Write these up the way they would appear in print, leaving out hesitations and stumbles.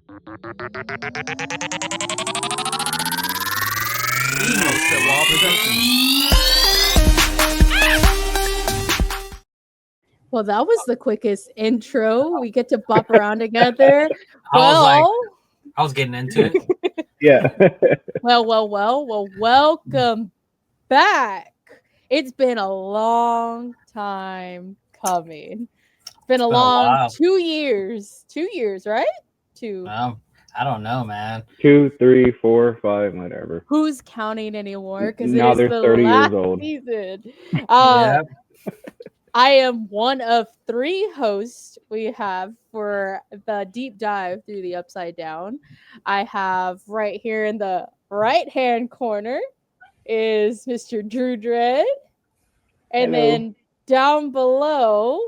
Emo Set Wall Productions. Well, that was the quickest intro. We get to bop around together. I was getting into it. Yeah. Well, welcome back. It's been a long time coming. It's been a long while. 2 years. 2 years, right? 2. I don't know, man. 2, 3, 4, 5, whatever. Who's counting anymore? Because Now it is they're the 30 years last old. season. Yeah. I am one of 3 hosts we have for the deep dive through the Upside Down. I have right here in the right-hand corner is Mr. Drew Dredd. And Hello. then down below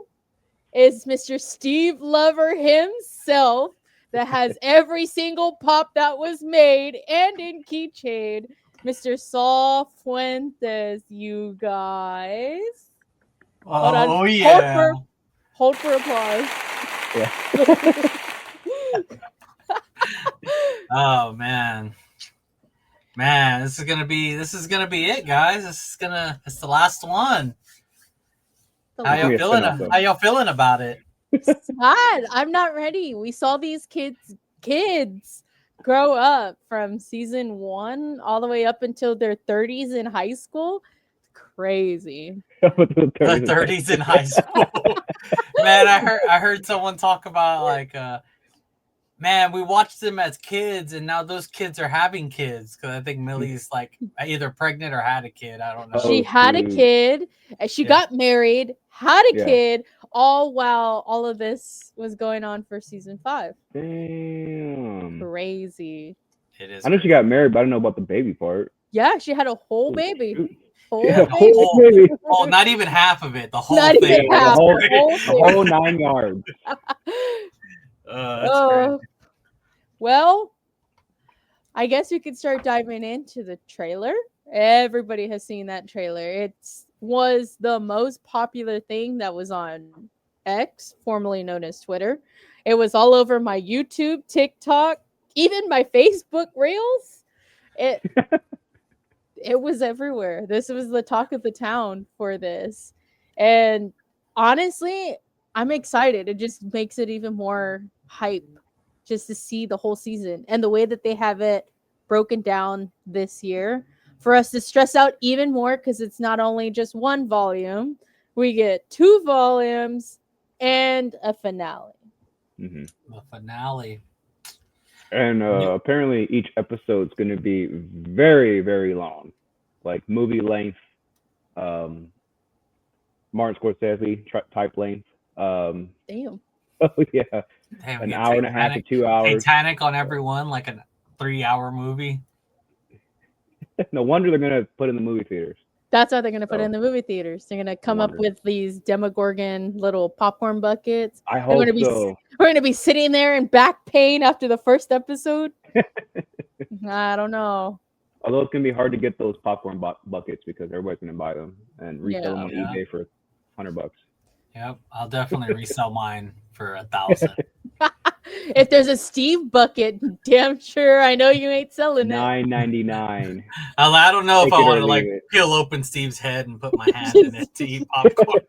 is Mr. Steve Lover himself that has every single pop that was made and in keychain. Mr. Saul Fuentes, you guys. Hold on. Oh yeah. Hold for applause. Yeah. Oh man. Man, this is gonna be it, guys. It's the last one. How y'all Yeah, feeling? spin-off, though. How y'all feeling about it? Sad. I'm not ready. We saw these kids grow up from season 1 all the way up until their 30s in high school. Crazy. The 30s in high school. Man, I heard someone talk about like man, we watched them as kids and now those kids are having kids because I think Millie's like either pregnant or had a kid. I don't know. Oh, She had a shoot. kid, and she Yeah. got married, had a Yeah. kid, all while all of this was going on for season 5. Damn. Crazy. It is. I know she got married, but I don't know about the baby part. Yeah, she had a whole Oh, baby. shoot. Whole Yeah, baby. whole baby. Oh, not even half of it. The whole Not thing. even Yeah, half. the whole- The whole The thing. whole 9 yards. That's Oh, crazy. well, I guess we could start diving into the trailer. Everybody has seen that trailer. It was the most popular thing that was on X, formerly known as Twitter. It was all over my YouTube, TikTok, even my Facebook Reels. It was everywhere. This was the talk of the town for this. And honestly, I'm excited. It just makes it even more hype just to see the whole season and the way that they have it broken down this year for us to stress out even more because it's not only just 1 volume, we get 2 volumes and a finale. hmm The finale. And Yeah. apparently each episode's going to be very, very long. Like movie length, Martin Scorsese type length. Damn. Oh, yeah. Damn, An get hour and a half to Titanic- 2 hours. Titanic on everyone, like a 3-hour movie. No wonder they're going to put in the movie theaters. That's how they're going to put it Oh. in the movie theaters. They're going to come up wonder. with these Demogorgon little popcorn buckets. I hope gonna be so. We're going to be sitting there in back pain after the first episode. I don't know. Although it's going to be hard to get those popcorn buckets because everybody's going to buy them and resell them on Yeah. eBay for $100. Yep, I'll definitely resell mine for 1,000. If there's a Steve bucket, damn sure I know you ain't selling it. $9.99. I don't know if Take I it or want to like leave it. peel open Steve's head and put my hand in it to eat popcorn.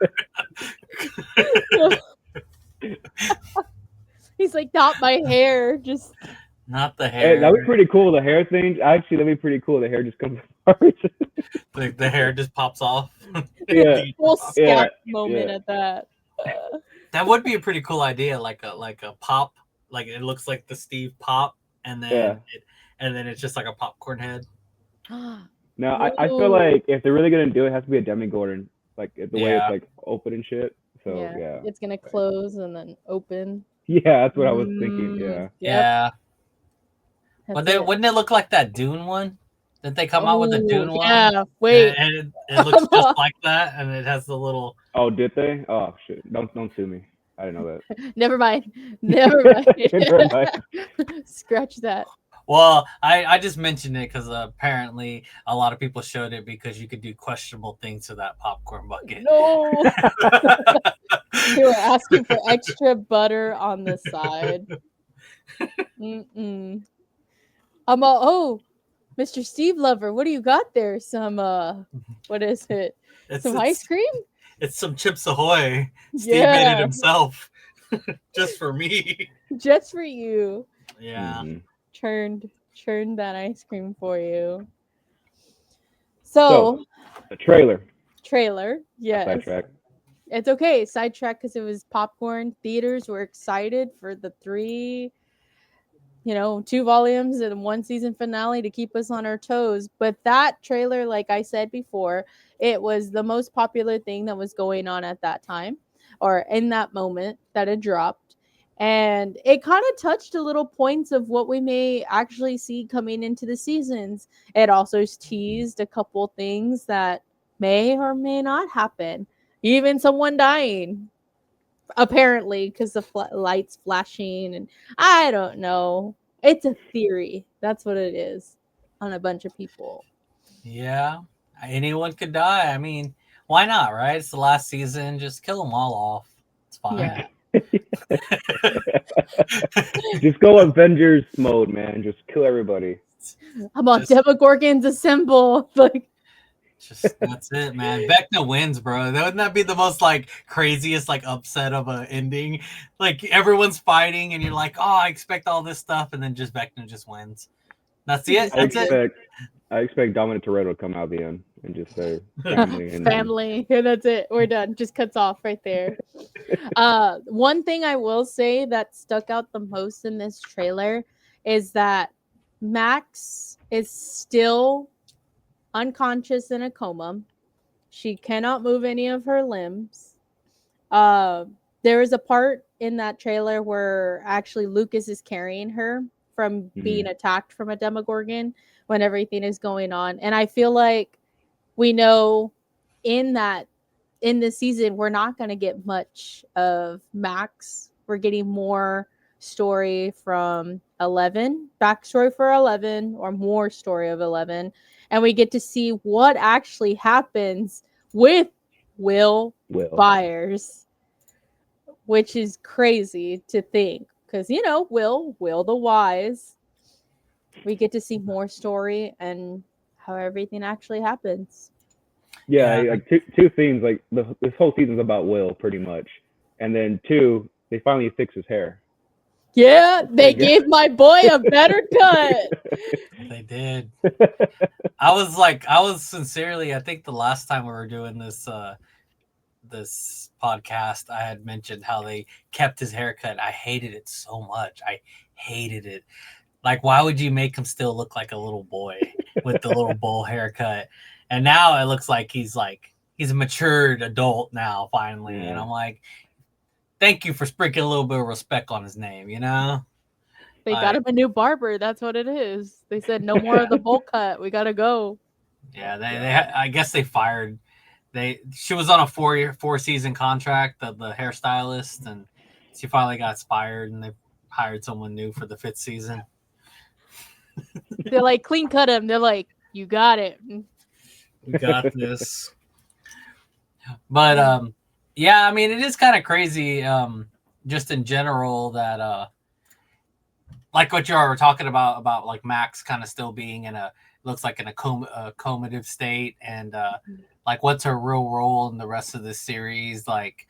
He's like, not my hair. Just Not the Hey, hair. that'd be pretty cool. The hair thing, actually, that'd be pretty cool. The hair just comes apart. The hair just pops off. Yeah. full Yeah, scalp moment yeah. at that. That would be a pretty cool idea, like a pop, like it looks like the Steve pop, and then Yeah. it's just like a popcorn head. No, I feel Ooh. like if they're really gonna do it, it has to be a Demogorgon, like the way Yeah. it's like open and shit. So yeah, It's gonna close and then open. yeah, that's what I was thinking. Yeah, Yep, Yeah, that's but it. wouldn't it look like that Dune one? Did they come out with a Ooh, Dune one? Yeah, wait. And it looks just like that, and it has the little. Oh, did they? Oh shit! Don't sue me. I didn't know that. Never mind. Never mind. Never mind. Scratch that. Well, I just mentioned it because apparently a lot of people showed it because you could do questionable things to that popcorn bucket. No. They were asking for extra butter on the side. Mm-mm. I'm all, oh, Mr. Steve Lover, what do you got there? Some what is it? It's Some ice it's cream? it's some Chips Ahoy. Steve made it Yeah, himself, just for me. just for you. Yeah. Mhm. Churned that ice cream for you. So So, the trailer. trailer, yes. Sidetrack. It's okay, sidetrack because it was popcorn. Theaters were excited for the 2 volumes and 1 season finale to keep us on our toes. But that trailer, like I said before, it was the most popular thing that was going on at that time or in that moment that it dropped. And it kind of touched a little points of what we may actually see coming into the seasons. It also teased a couple things that may or may not happen. Even someone dying, apparently, because the lights flashing, and I don't know. It's a theory. That's what it is on a bunch of people. Yeah. Anyone could die. I mean, why not, right? It's the last season. Just kill them all off. It's fine. Just go Avengers mode, man. Just kill everybody. I'm on Just- Demogorgons assemble. Like, Just that's it, man. Vecna wins, bro. Wouldn't that be the most like craziest like upset of a ending? Like everyone's fighting, and you're like, oh, I expect all this stuff, and then just Vecna just wins. That's it. I That's it. expect Dominic Toretto to come out the end and just say family. And family. And that's it. We're done. Just cuts off right there. One thing I will say that stuck out the most in this trailer is that Max is still unconscious in a coma. She cannot move any of her limbs. There is a part in that trailer where actually Lucas is carrying her from being attacked from a Demogorgon when everything is going on. And I feel like we know in this season we're not going to get much of Max. We're getting more story from 11, backstory for 11, or more story of 11, and we get to see what actually happens with Will Byers, which is crazy to think because Will the Wise. We get to see more story and how everything actually happens. Yeah, like two themes. Like this whole season's about Will, pretty much, and then 2, they finally fix his hair. Yeah, they gave my boy a better cut. They did. I was sincerely. I think the last time we were doing this this podcast, I had mentioned how they kept his haircut. I hated it so much. I hated it. Like, why would you make him still look like a little boy with the little bowl haircut? And now it looks like he's a matured adult now, finally. Yeah. And I'm like, thank you for sprinkling a little bit of respect on his name, you know? They got him a new barber. That's what it is. They said no more of the bowl cut. We gotta go. Yeah, I guess they fired. She was on a 4-season contract, the hairstylist, and she finally got fired, and they hired someone new for the 5th season. They're like, clean cut him. They're like, you got it. We got this. But yeah, I mean, it is kind of crazy, just in general, that like what you were talking about like Max kind of still being in looks like in a comative state, and like what's her real role in the rest of this series? Like,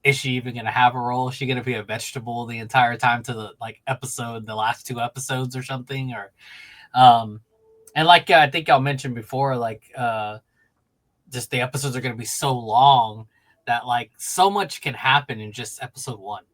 is she even gonna have a role? Is she gonna be a vegetable the entire time to the last 2 episodes or something? Or and like I think y'all mentioned before, like just the episodes are gonna be so long that like so much can happen in just episode 1.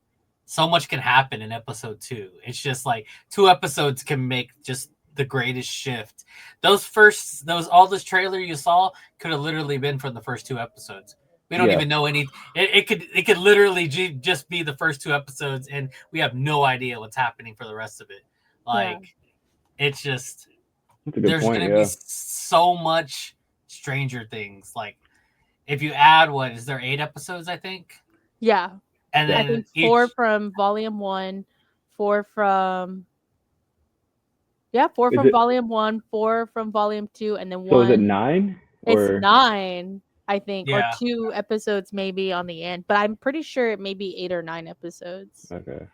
So much can happen in episode 2. It's just like 2 episodes can make just the greatest shift. All this trailer you saw could have literally been from the first 2 episodes. We don't even know any. It could literally just be the first 2 episodes, and we have no idea what's happening for the rest of it. Like, it's just there's going to be so much Stranger Things. Like, if you add what is there 8 episodes? I think. Yeah, and then I think 4 from volume 1, 4 from. Yeah, 4 from volume 1, 4 from volume 2, and then 1. So is it 9? It's 9, I think, Yeah. or 2 episodes maybe on the end. But I'm pretty sure it may be 8 or 9 episodes. Okay.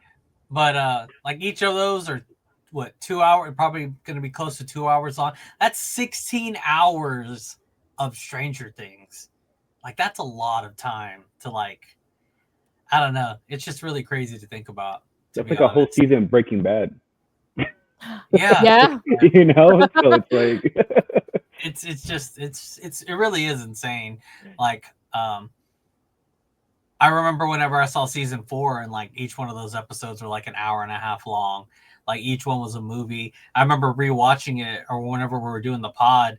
But like each of those are what 2 hours, probably going to be close to 2 hours long. That's 16 hours of Stranger Things. Like that's a lot of time to like. I don't know. It's just really crazy to think about. That's like a whole season of Breaking Bad. Yeah. You know, so it's like it really is insane. Like I remember whenever I saw season 4 and like each one of those episodes were like an hour and a half long. Like each one was a movie. I remember rewatching it, or whenever we were doing the pod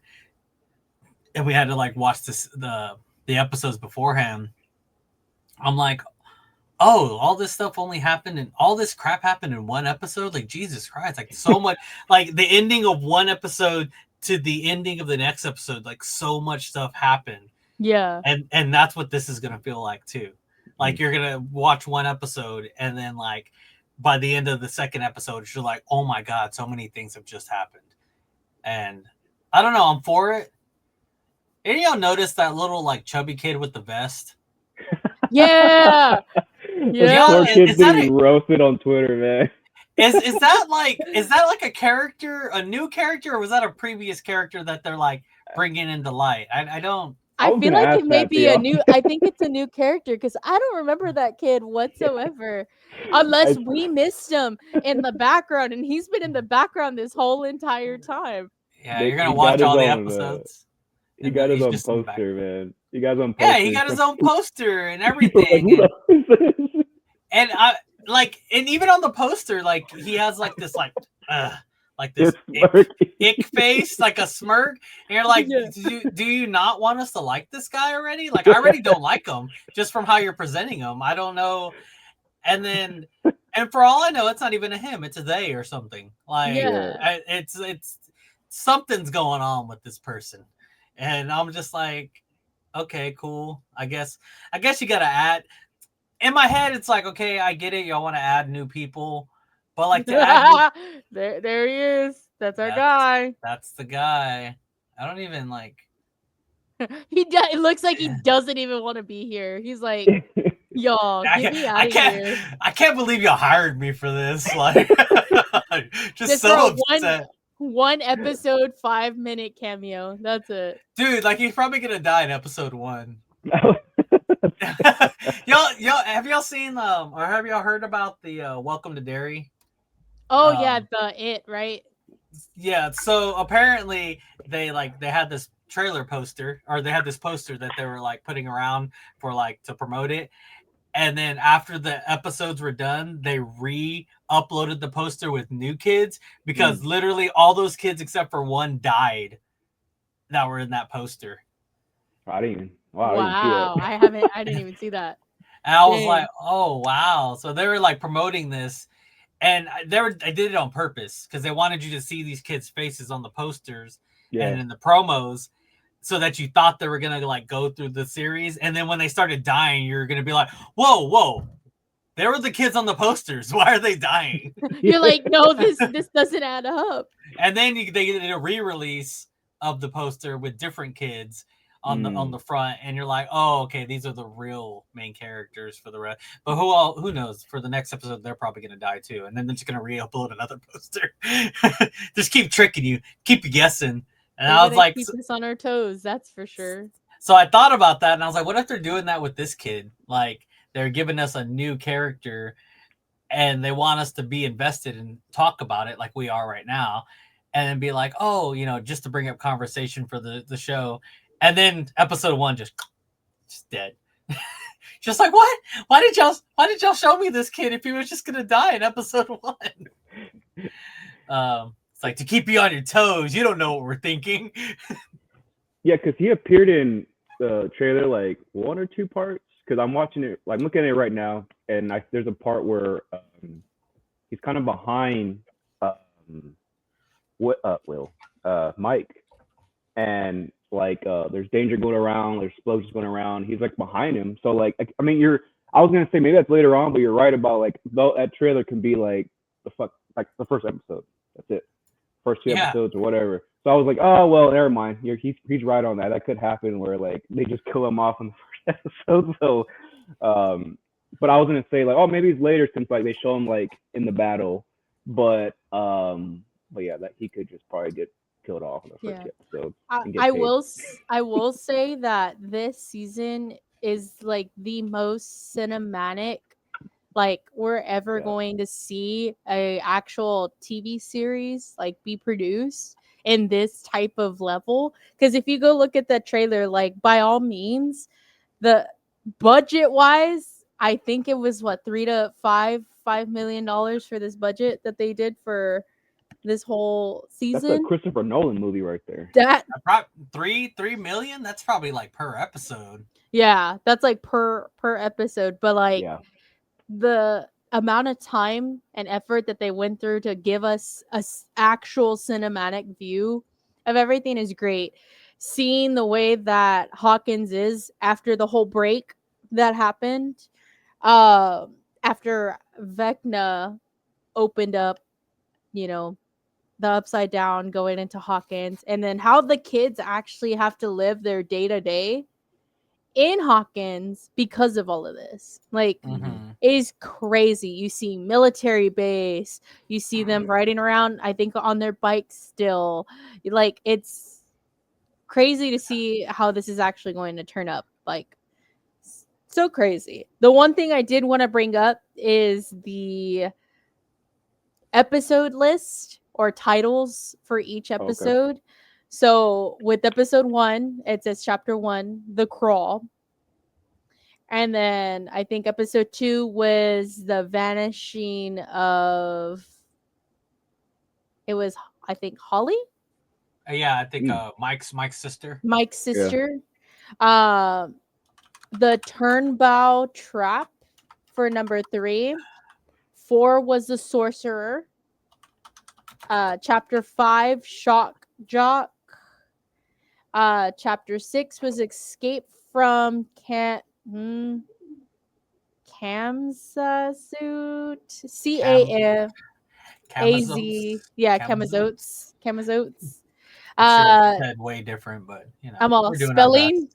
and we had to like watch the episodes beforehand. I'm like, oh, all this stuff only happened and all this crap happened in one episode. Like Jesus Christ, like so much, like the ending of one episode to the ending of the next episode, like so much stuff happened. Yeah. And that's what this is going to feel like too. Like you're going to watch one episode and then like by the end of the second episode, you're like, oh my God, so many things have just happened. And I don't know, I'm for it. Any of y'all notice that little like chubby kid with the vest? Yeah. Yeah. Poor kid's getting roasted on Twitter, man. Is that like a character, a new character, or was that a previous character that they're like bringing into light? I don't. I feel like it may be a new. I think it's a new character because I don't remember that kid whatsoever, unless we missed him in the background, and he's been in the background this whole entire time. Yeah, you're gonna watch all the episodes. He got his own poster, man. He got his own poster. Yeah, he got his own poster and everything. And I like, and even on the poster, like he has like this this ick face, like a smirk. And you're like, do you not want us to like this guy already? Like, I already don't like him just from how you're presenting him. I don't know. And for all I know, it's not even a him; it's a they or something. Like, it's something's going on with this person, and I'm just like, okay, cool. I guess you gotta add. In my head, it's like, okay, I get it. Y'all want to add new people, but like to add there he is. That's our guy. That's the guy. I don't even like. It looks like he doesn't even want to be here. He's like, y'all, get me out of here. I can't believe y'all hired me for this. Like, just so upset. One episode, 5-minute cameo. That's it, dude. Like he's probably gonna die in episode 1. y'all have y'all seen or have y'all heard about the Welcome to Derry? Oh yeah, right? Yeah, so apparently they had this trailer poster, or they had this poster that they were like putting around for like to promote it. And then after the episodes were done, they re-uploaded the poster with new kids because literally all those kids except for one died that were in that poster. I didn't even. Wow, I didn't even see that. And I was like, oh wow. So they were like promoting this, and they did it on purpose because they wanted you to see these kids' faces on the posters and in the promos, so that you thought they were gonna like go through the series, and then when they started dying, you're gonna be like, whoa, there were the kids on the posters. Why are they dying? You're like, no, this doesn't add up. And then they did a re-release of the poster with different kids on the front, and you're like, oh, okay, these are the real main characters for the rest. But who knows? For the next episode, they're probably gonna die too, and then they're just gonna re-upload another poster. Just keep tricking you, keep you guessing. And I was like, keep us on our toes, that's for sure. So I thought about that, and I was like, what if they're doing that with this kid? Like they're giving us a new character, and they want us to be invested and talk about it like we are right now, and then be like, oh, just to bring up conversation for the show. And then episode 1 just dead. Just like, what? Why did y'all show me this kid if he was just gonna die in episode 1? It's like to keep you on your toes. You don't know what we're thinking. Yeah, because he appeared in the trailer like 1 or 2 parts. Because I'm watching it, like, I'm looking at it right now, and there's a part where he's kind of behind Mike, and like there's danger going around, there's explosions going around. He's like behind him, so like I mean, I was gonna say maybe that's later on, but you're right about like that trailer can be like the first episode. That's it, first 2 episodes or whatever. So I was like, oh well, never mind. He's right on that. That could happen where like they just kill him off in the first episode. So but I was gonna say like, oh, maybe it's later since like they show him like in the battle, but yeah, that he could just probably get killed off in the first Yeah. episode. and I get paid. I will say that this season is like the most cinematic like we're ever Yeah. going to see a actual TV series like be produced in this type of level. Because if you go look at the trailer, like by all means, the budget wise, I think it was what $3 to $5 million for this budget that they did for this whole That's a season. Christopher Nolan movie right there. That $3 million. That's probably like per episode. yeah, that's like per episode, but like Yeah. the amount of time and effort that they went through to give us a actual cinematic view of everything is great. Seeing the way that Hawkins is after the whole break that happened, after Vecna opened up, you know, the upside down going into Hawkins, and then how the kids actually have to live their day to day in Hawkins because of all of this. Like, it is crazy. You see military base, you see them riding around, I think, on their bikes still. Like, it's crazy to see how this is actually going to turn up. Like, so crazy. The one thing I did want to bring up is the episode list or titles for each episode. So with episode 1, it says chapter 1, The Crawl. And then I think episode 2 was the vanishing of, it was, I think, Holly? Yeah, I think Mike's sister. Mike's sister. The Turnbow Trap for number 3. 4 was The Sorcerer. Chapter 5, Shock Jock. Chapter 6 was Escape from Camsuit. CAMAZ. Yeah, Camazotes. Said way different, but you know, I'm all spelling.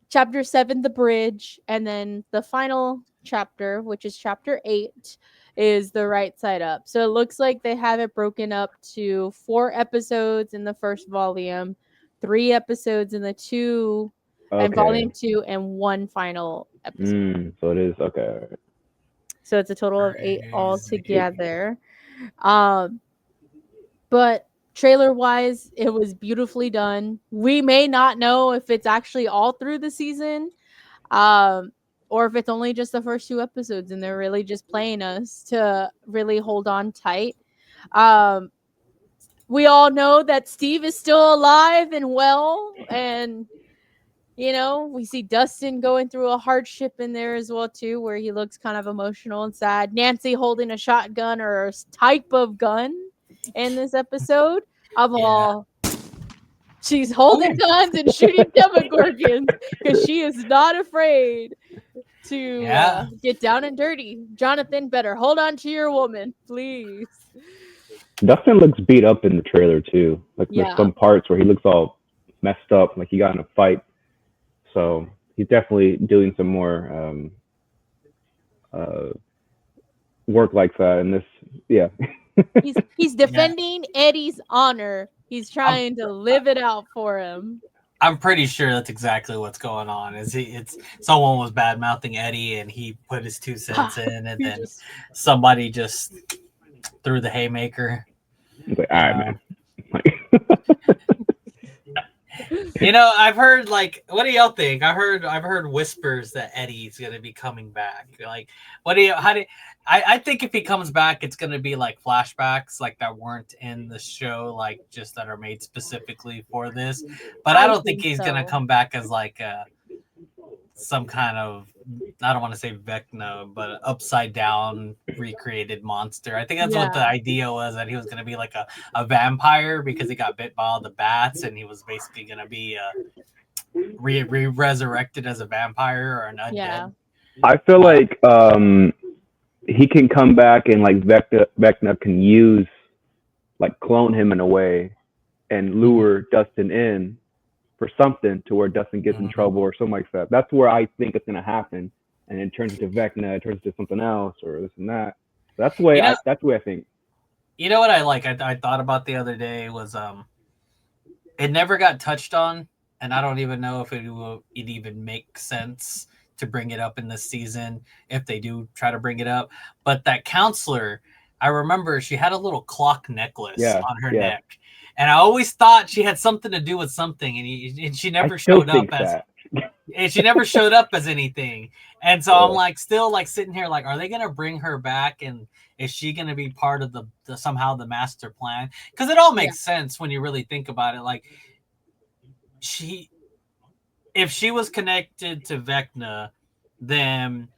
Chapter 7, The Bridge, and then the final chapter, which is chapter 8, is The Right Side Up. So it looks like they have it broken up to 4 episodes in the first volume, 3 episodes in the 2 and volume 2, and 1 final episode. So it is okay. So it's a total of 8 altogether. But trailer wise, it was beautifully done. We may not know if it's actually all through the season, or if it's only just the first 2 episodes and they're really just playing us to really hold on tight. We all know that Steve is still alive and well, and you know, we see Dustin going through a hardship in there as well too, where he looks kind of emotional and sad. Nancy holding a shotgun or a type of gun in this episode. She's holding guns and shooting Demogorgons because she is not afraid to get down and dirty. Jonathan, better hold on to your woman, please. Dustin looks beat up in the trailer too. Like there's some parts where he looks all messed up, like he got in a fight. So he's definitely doing some more work like that in this. Yeah. He's defending Eddie's honor. He's trying to live it out for him. I'm pretty sure that's exactly what's going on. It's someone was bad mouthing Eddie and he put his 2 cents in, and then somebody just threw the haymaker. He's like, all right, man. You know, I've heard, like, what do y'all think? I've heard whispers that Eddie's gonna be coming back. Like, I think if he comes back, it's gonna be like flashbacks, like that weren't in the show, like just that are made specifically for this. But I don't think he's gonna come back as like some kind of, I don't want to say Vecna, but upside down recreated monster. I think that's what the idea was, that he was going to be like a vampire because he got bit by all the bats, and he was basically going to be resurrected as a vampire or an undead. Yeah. I feel like he can come back and like Vecna can use, like, clone him in a way and lure Dustin in for something to where Dustin gets in Mhm. trouble or something like that. That's where I think it's gonna happen, and it turns into Vecna, it turns into something else or this and that. That's the way You know- that's the way I think. You know what I like? I thought about the other day was it never got touched on, and I don't even know if it even make sense to bring it up in this season if they do try to bring it up. But that counselor, I remember she had a little clock necklace Yeah, on her yeah. neck, and I always thought she had something to do with something, and she never I still showed up think as that. and she never showed up as anything. And so I'm Yeah. like still like sitting here like, are they gonna bring her back, and is she gonna be part of the somehow the master plan? Because it all makes sense when you really think about it. Like if she was connected to Vecna, then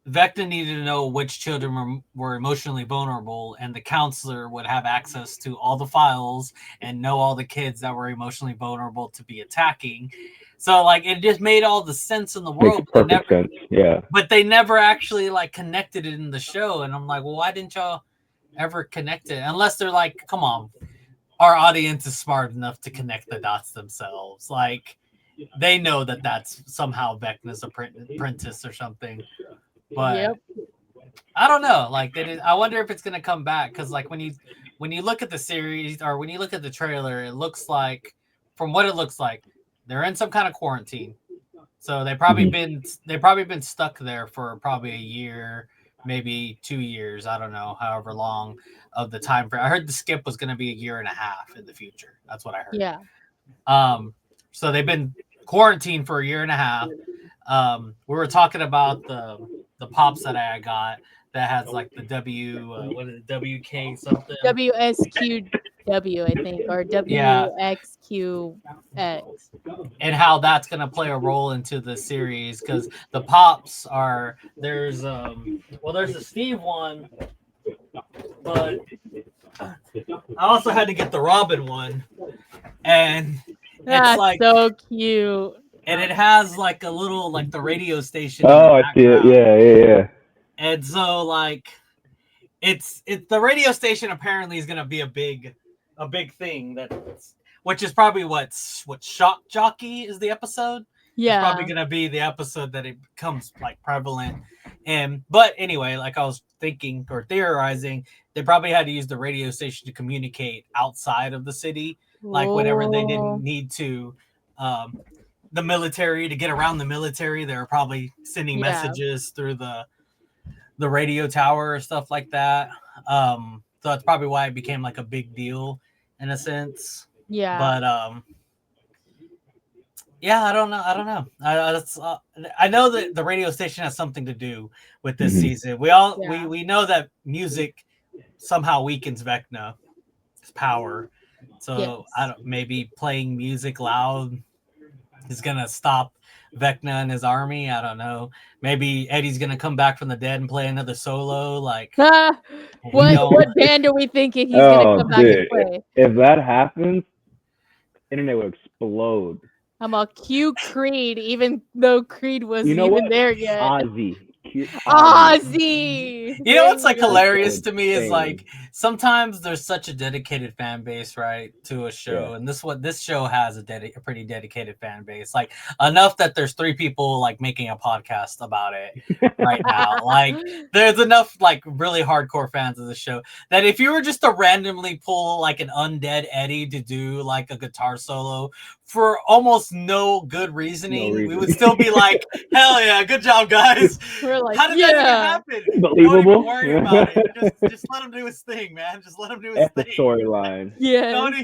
Vecna needed to know which children were emotionally vulnerable, and the counselor would have access to all the files and know all the kids that were emotionally vulnerable to be attacking. So like it just made all the sense in the Makes world. perfect sense. Yeah. But they never actually like connected it in the show, and I'm like, well, why didn't y'all ever connect it? Unless they're like, come on, our audience is smart enough to connect the dots themselves. Like they know that that's somehow Vecna's apprentice or something. But Yep. I don't know. Like I wonder if it's gonna come back, because like when you look at the series or when you look at the trailer, it looks like, from what it looks like, they're in some kind of quarantine. So they've probably been stuck there for probably a year, maybe 2 years. I don't know, however long of the time frame. I heard the skip was going to be a year and a half in the future. That's what I heard. Yeah. So they've been quarantined for a year and a half. We were talking about the pops that I got that has like the what is it, WK something? WSQW, I think, or WXQX. And how that's going to play a role into the series, because the pops are there's the Steve one, but I also had to get the Robin one, and That's it's like so cute. and it has like a little like the radio station. Oh, I see it. Yeah. And so like it's the radio station apparently is going to be a big thing, which is probably what Shock Jockey is the episode. Yeah. It's probably gonna be the episode that it becomes like prevalent. But anyway, like I was thinking or theorizing, they probably had to use the radio station to communicate outside of the city, like whenever they didn't need to the military to get around the military, they were probably sending messages through the radio tower or stuff like that. So that's probably why it became like a big deal in a sense. Yeah. But yeah, I don't know. I know that the radio station has something to do with this season. We know that music somehow weakens Vecna's power. So maybe playing music loud is gonna stop Vecna and his army. I don't know. Maybe Eddie's gonna come back from the dead and play another solo. Like what band are we thinking he's gonna come back and play? If that happens, internet will explode. I'm a Q Creed, even though Creed wasn't even there yet. Ozzy. You know what's like hilarious to me is like sometimes there's such a dedicated fan base, right, to a show, and this show has a pretty dedicated fan base, like enough that there's 3 people like making a podcast about it right now. Like there's enough like really hardcore fans of the show that if you were just to randomly pull like an undead Eddie to do like a guitar solo for almost no good reasoning, we would still be like, hell yeah, good job, guys. We're like, how did that even happen? Believable. Don't even worry about it. Just let him do his thing, man. Just let him do his thing. Storyline. Yeah. Don't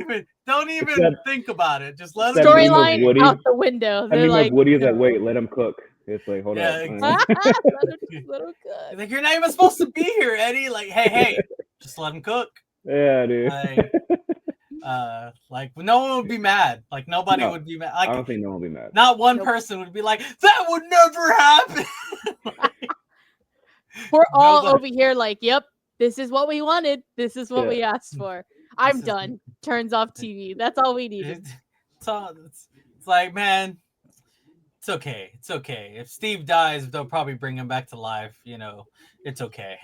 even think about it. Just let him. Storyline out the window. They're like, Woody's like, wait, let him cook. It's like, hold on. let him cook. Like, you're not even supposed to be here, Eddie. Like, hey, just let him cook. Yeah, dude. Like no one would be mad. Like nobody would be mad. Like, I don't think no one would be mad. Not one person would be like, that would never happen. We're all over here like, yep, this is what we wanted. This is what we asked for. I'm done. Turns off TV. That's all we needed. It's like, man, it's okay. It's okay. If Steve dies, they'll probably bring him back to life. You know, it's okay.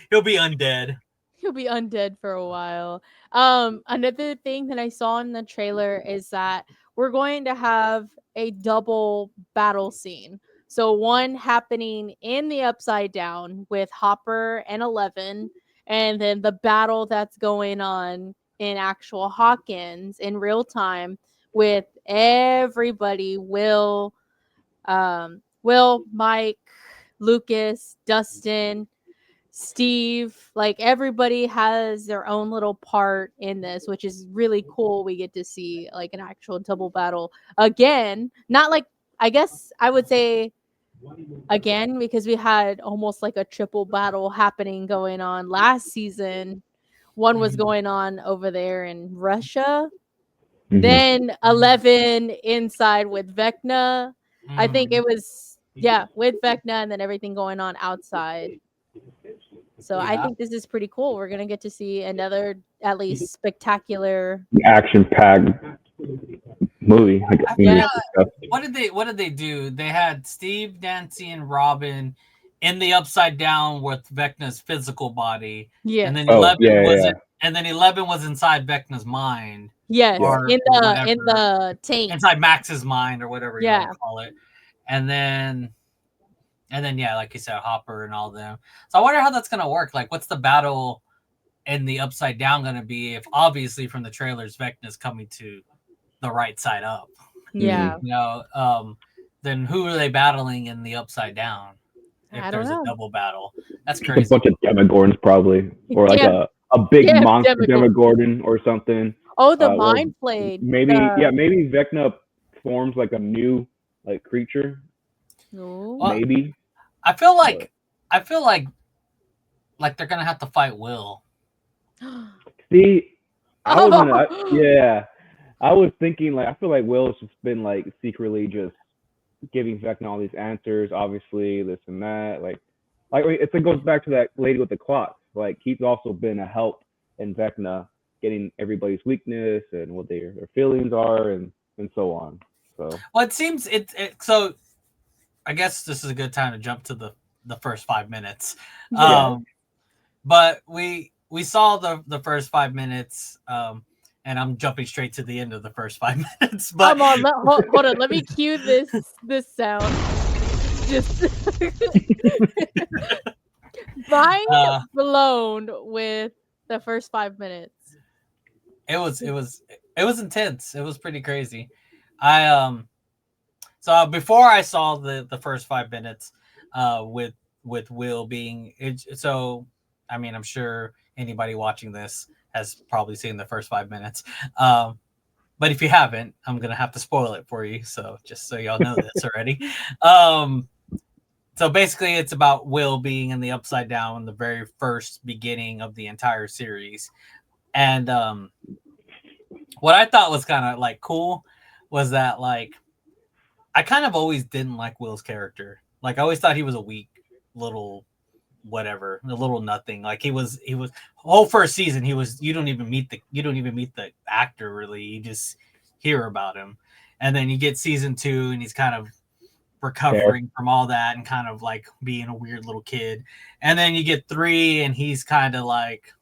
He'll be undead. He'll be undead for a while. Another thing that I saw in the trailer is that we're going to have a double battle scene. So one happening in the Upside Down with Hopper and 11, and then the battle that's going on in actual Hawkins in real time with everybody, Will, Mike, Lucas, Dustin, Steve, like everybody has their own little part in this, which is really cool. We get to see like an actual double battle again. Not like, I guess I would say again, because we had almost like a triple battle happening going on last season. One was going on over there in Russia. Mhm. Then 11 inside with Vecna. I think it was, yeah, with Vecna, and then everything going on outside. So I Yeah. think this is pretty cool. We're gonna get to see another at least spectacular. Action-packed movie. Like, I Yeah. What did they do? They had Steve, Nancy, and Robin in the Upside Down with Vecna's physical body, Yes. and then Oh, 11 yeah, was yeah. and then 11 was inside Vecna's mind, Yes. or in whatever. the tank. inside Max's mind or whatever you Yeah. want to call it, and then yeah, like you said, Hopper and all them. So I wonder how that's gonna work. Like, what's the battle in the Upside Down gonna be? If obviously from the trailers, Vecna's coming to the right side up. Yeah. You know, then who are they battling in the Upside Down? If I don't there's know. a double battle, that's Just a crazy. bunch of Demogorgons probably, or like Yeah. a big Yeah, monster Demogorgon. Demogorgon or something. Oh, the Or mind blade. maybe maybe Vecna forms like a new like creature. Ooh. Well, Maybe. I feel like they're gonna have to fight Will. See, I was gonna, Oh. yeah. I was thinking like I feel like Will's just been like secretly just giving Vecna all these answers, obviously this and that. Like it goes back to that lady with the clock. Like he's also been a help in Vecna getting everybody's weakness and what their feelings are and so on. So Well, it seems so. I guess this is a good time to jump to the first 5 minutes. Yeah. But we saw the first 5 minutes, and I'm jumping straight to the end of the first 5 minutes. But Come on, hold on. Let me cue this sound. Just mind blown with the first 5 minutes. it was intense. It was pretty crazy. So before I saw the first 5 minutes, with Will being so, I mean, I'm sure anybody watching this has probably seen the first 5 minutes. But if you haven't, I'm gonna have to spoil it for you. So just so y'all know this already. So basically, it's about Will being in the Upside Down, the very first beginning of the entire series, and what I thought was kind of like cool was that like I kind of always didn't like Will's character. Like I always thought he was a weak little whatever, a little nothing. Like he was whole first season you don't even meet the actor really. You just hear about him. And then you get season 2 and he's kind of recovering from all that and kind of like being a weird little kid. And then you get 3 and he's kind of like,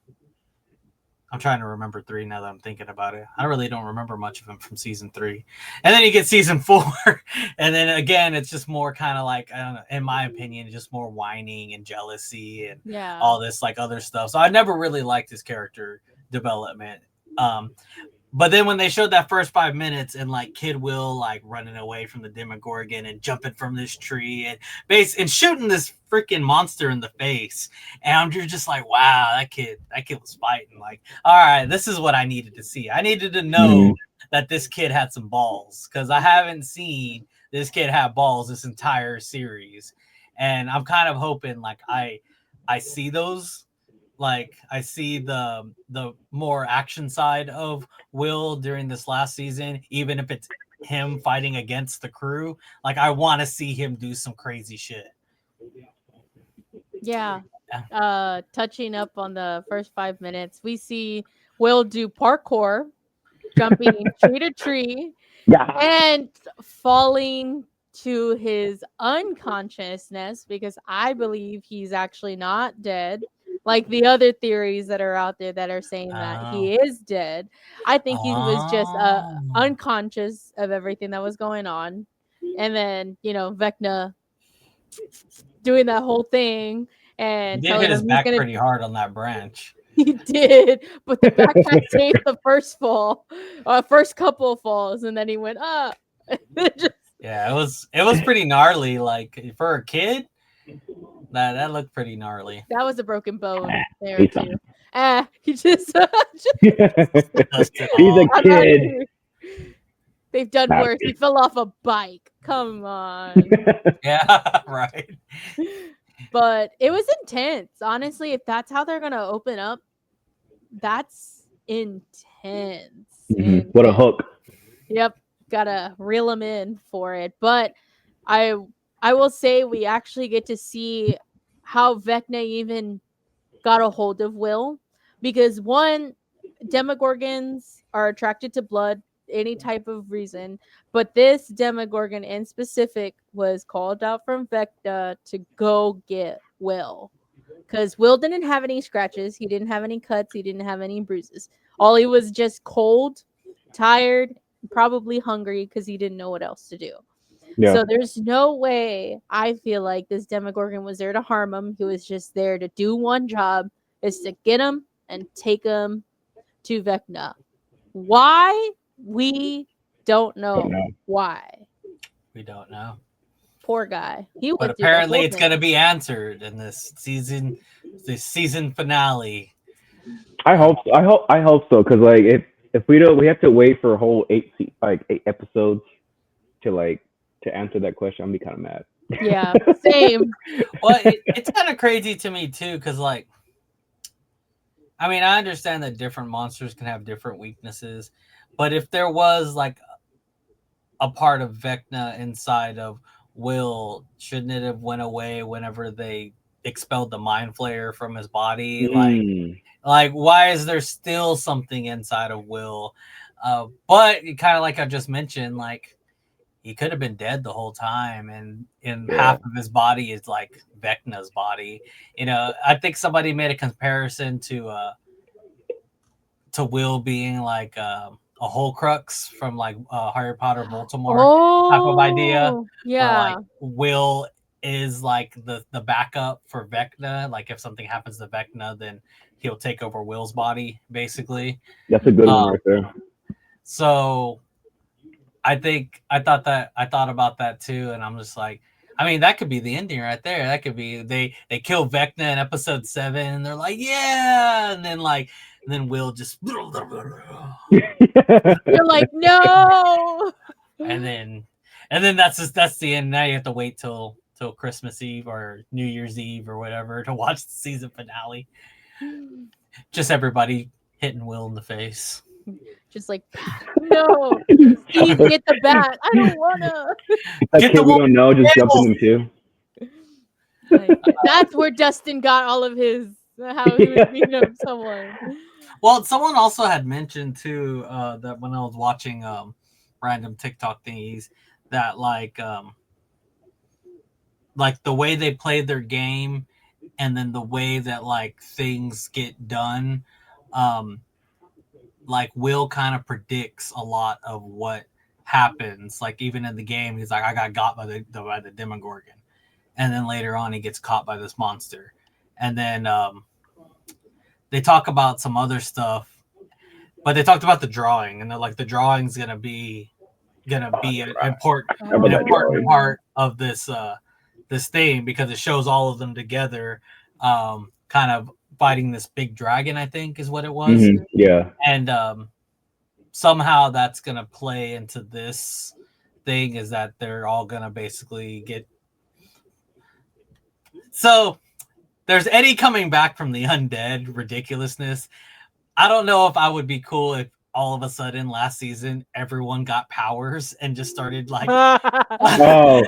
I'm trying to remember 3 now that I'm thinking about it. I really don't remember much of him from season 3. And then you get season 4. And then again, it's just more kind of like, I don't know, in my opinion, just more whining and jealousy and all this like other stuff. So I never really liked his character development. But then when they showed that first 5 minutes and like Kid Will like running away from the Demogorgon and jumping from this tree and shooting this freaking monster in the face, and you're just like, wow, that kid was fighting. Like, all right, this is what I needed to see. I needed to know that this kid had some balls, because I haven't seen this kid have balls this entire series, and I'm kind of hoping like I see those. Like I see the more action side of Will during this last season, even if it's him fighting against the crew. Like I want to see him do some crazy shit. Yeah. Touching up on the first 5 minutes, we see Will do parkour, jumping tree to tree, and falling to his unconsciousness, because I believe he's actually not dead like the other theories that are out there that are saying that he is dead. I think he was just Oh. unconscious of everything that was going on, and then Vecna doing that whole thing He and did telling hit his him he's back gonna. pretty hard on that branch. He did, but the backpack saved the first fall, first couple of falls, and then he went up. Just, Yeah, it was pretty gnarly. Like for a kid, that looked pretty gnarly. that was a broken bone there He's too. He just. Dusted He's a off. I'm not kid. even- They've done Nah, worse. He fell off a bike. Come on. Yeah, right. But it was intense. Honestly, if that's how they're gonna open up, that's intense. What a hook. Yep, gotta reel them in for it. But I will say we actually get to see how Vecna even got a hold of Will, because one, Demogorgons are attracted to blood, any type of reason, but this Demogorgon in specific was called out from Vecna to go get Will, because Will didn't have any scratches, he didn't have any cuts, he didn't have any bruises. All he was just cold, tired, probably hungry because he didn't know what else to do. Yeah. So there's no way I feel like this Demogorgon was there to harm him. He was just there to do one job, is to get him and take him to Vecna. Why? We don't know. Don't know. Why. We don't know. Poor guy. He But went through the apparently whole it's thing. going to be answered in this season finale. I hope so, because like if we don't, we have to wait for a whole 8 episodes to answer that question. I'm be kind of mad. Yeah, same. Well, it's kind of crazy to me too, because like, I mean, I understand that different monsters can have different weaknesses, but if there was like a part of Vecna inside of Will, shouldn't it have went away whenever they expelled the mind flayer from his body? Like why is there still something inside of Will? But kind of like I just mentioned, like he could have been dead the whole time, and half of his body is like Vecna's body. I think somebody made a comparison to Will being like a Horcrux from like Harry Potter Voldemort type of idea. Yeah. Where, like Will is like the backup for Vecna. Like if something happens to Vecna, then he'll take over Will's body, basically. That's a good one right there. So I thought about that too, and I'm just like, I mean, that could be the ending right there. That could be they kill Vecna in episode 7, and they're like, yeah, and then Will just You're like, no. and then that's the end. Now you have to wait till Christmas Eve or New Year's Eve or whatever to watch the season finale. Just everybody hitting Will in the face. Just like, no, Steve, get the bat. I don't wanna. That Get kid the we don't know just Will. jumping him too. Like, that's where Dustin got all of his how he was beating up someone. Well, someone also had mentioned too that when I was watching random TikTok thingies that like the way they played their game and then the way that like things get done, like Will kind of predicts a lot of what happens. Like even in the game, he's like, I got by the Demogorgon, and then later on he gets caught by this monster, and then they talk about some other stuff, but they talked about the drawing, and they're like, the drawing's gonna be an important part of this this thing, because it shows all of them together, kind of fighting this big dragon, I think is what it was. Mm-hmm. Yeah. And somehow that's gonna play into this thing, is that they're all gonna basically get. So there's Eddie coming back from the undead ridiculousness. I don't know if I would be cool if all of a sudden last season everyone got powers and just started like, Oh,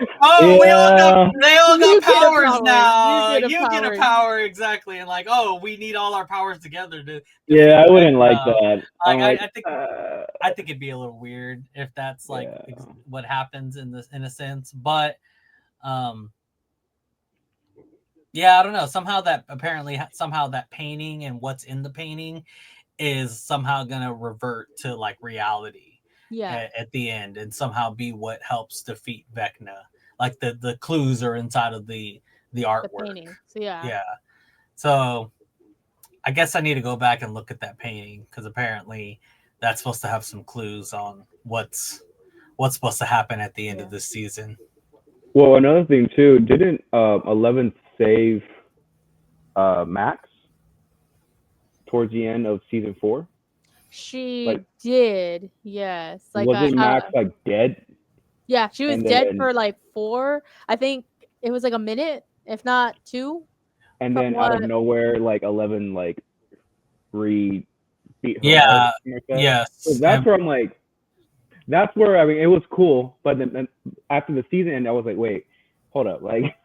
they all You got get a powers power. now. You You get a get a power, exactly, and like, oh, we need all our powers together to yeah, I wouldn't like that. Like, I think it'd be a little weird if that's like what happens in a sense, but Yeah, I don't know. Somehow that painting and what's in the painting is somehow gonna revert to like reality Yeah, at the end, and somehow be what helps defeat Vecna. Like the clues are inside of the the artwork. painting. So yeah. Yeah. So I guess I need to go back and look at that painting because apparently that's supposed to have some clues on what's supposed to happen at the end of this season. Well, another thing too, didn't 11 save Max towards the end of season 4? She Like, did, yes. Like wasn't Max like dead? yeah, she was And dead then for like 4. I think it was like a minute, if not 2. and From then out of what? nowhere, like 11 like beat her heart or Yeah. something like that. So Yes. that's where I'm like, that's where I mean it was cool, but then after the season, I was like, wait, hold up, like,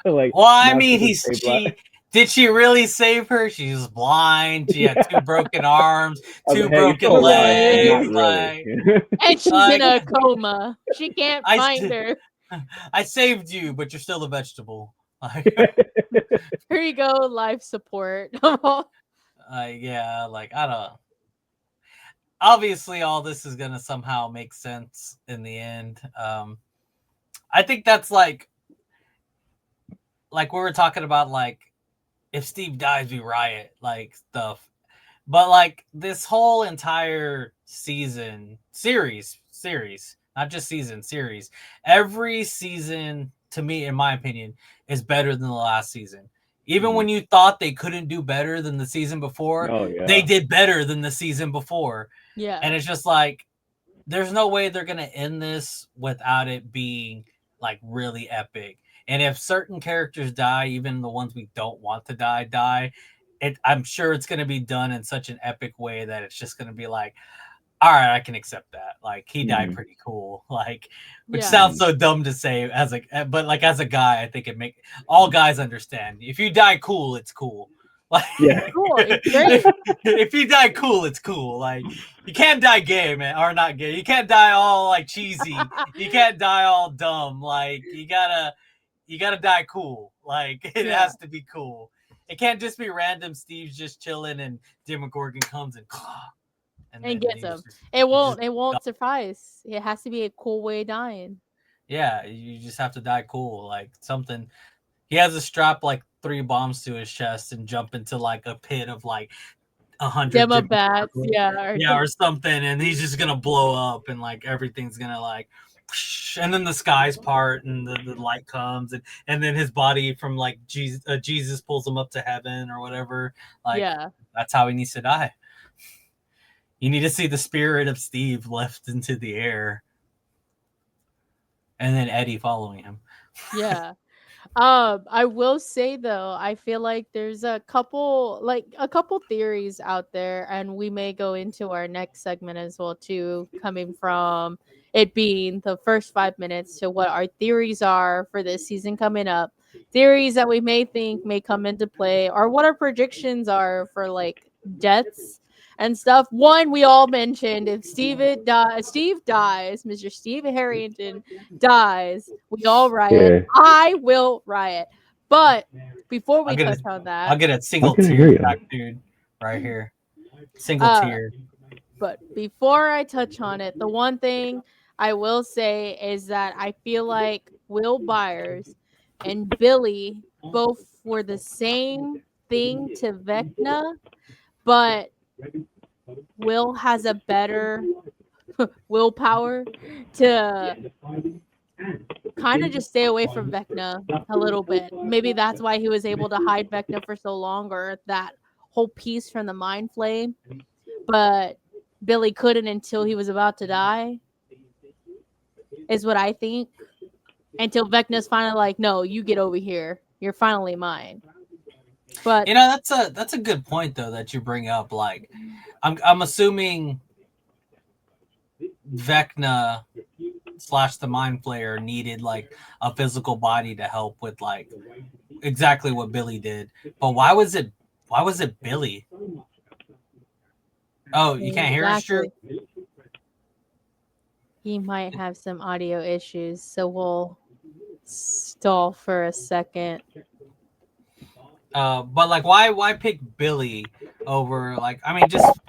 like. Well, I Max mean, doesn't save Black. did she really save her? She's blind. She had 2 broken arms, I was 2 like, hey, you're broken still alive, but legs. not really. And she's Like, in a coma. She can't I find st- her. I saved you, but you're still a vegetable. Like, Here you go, life support. yeah, like I don't. Obviously, all this is gonna somehow make sense in the end. I think that's like we were talking about, like if Steve dies, we riot, like stuff. But like this whole entire series, not just series, every season to me, in my opinion, is better than the last season. Even when you thought they couldn't do better than the season before, Oh, yeah. they did better than the season before. Yeah. And it's just like, there's no way they're going to end this without it being like really epic. And if certain characters die, even the ones we don't want to die, I'm sure it's going to be done in such an epic way that it's just going to be like, all right, I can accept that. Like, he died pretty cool. Like, which sounds so dumb to say but like as a guy, I think all guys understand. If you die cool, it's cool. Like, Yeah. Cool. It's great. if you die cool, it's cool. Like, you can't die gay, man, or not gay. You can't die all like cheesy. You can't die all dumb. Like, you gotta die cool. Like, it has to be cool. It can't just be random. Steve's just chilling, and Demogorgon comes and gets him. It won't suffice. It has to be a cool way of dying. Yeah, you just have to die cool. Like something. He has to strap like 3 bombs to his chest and jump into like a pit of like 100 Demobats, yeah, or something, and he's just gonna blow up, and like everything's gonna like, and then the skies part, and the light comes, and then his body from like Jesus pulls him up to heaven or whatever. Like, that's how he needs to die. You need to see the spirit of Steve left into the air, and then Eddie following him. Yeah. I will say though, I feel like there's a couple theories out there, and we may go into our next segment as well too, coming from it being the first 5 minutes to what our theories are for this season coming up. Theories that we may think may come into play, or what our predictions are for like deaths and stuff. One, we all mentioned, if Steve dies, Mr. Steve Harrington dies, we all riot. Yeah. I will riot. But before we touch on that, I'll get a single I can tear hear you. back, dude, right here. Single tear. But before I touch on it, the one thing I will say is that I feel like Will Byers and Billy both were the same thing to Vecna, but Will has a better willpower to kind of just stay away from Vecna a little bit. Maybe that's why he was able to hide Vecna for so long, or that whole piece from the Mind Flame. But Billy couldn't until he was about to die, is what I think. Until Vecna's finally like, no, you get over here. You're finally mine. But that's a good point though that you bring up. Like, I'm assuming Vecna / the Mind Flayer needed like a physical body to help with like exactly what Billy did. But why was it Billy? Oh, you can't hear us, Drew? He might have some audio issues, so we'll stall for a second. But like, why pick Billy over like? I mean, just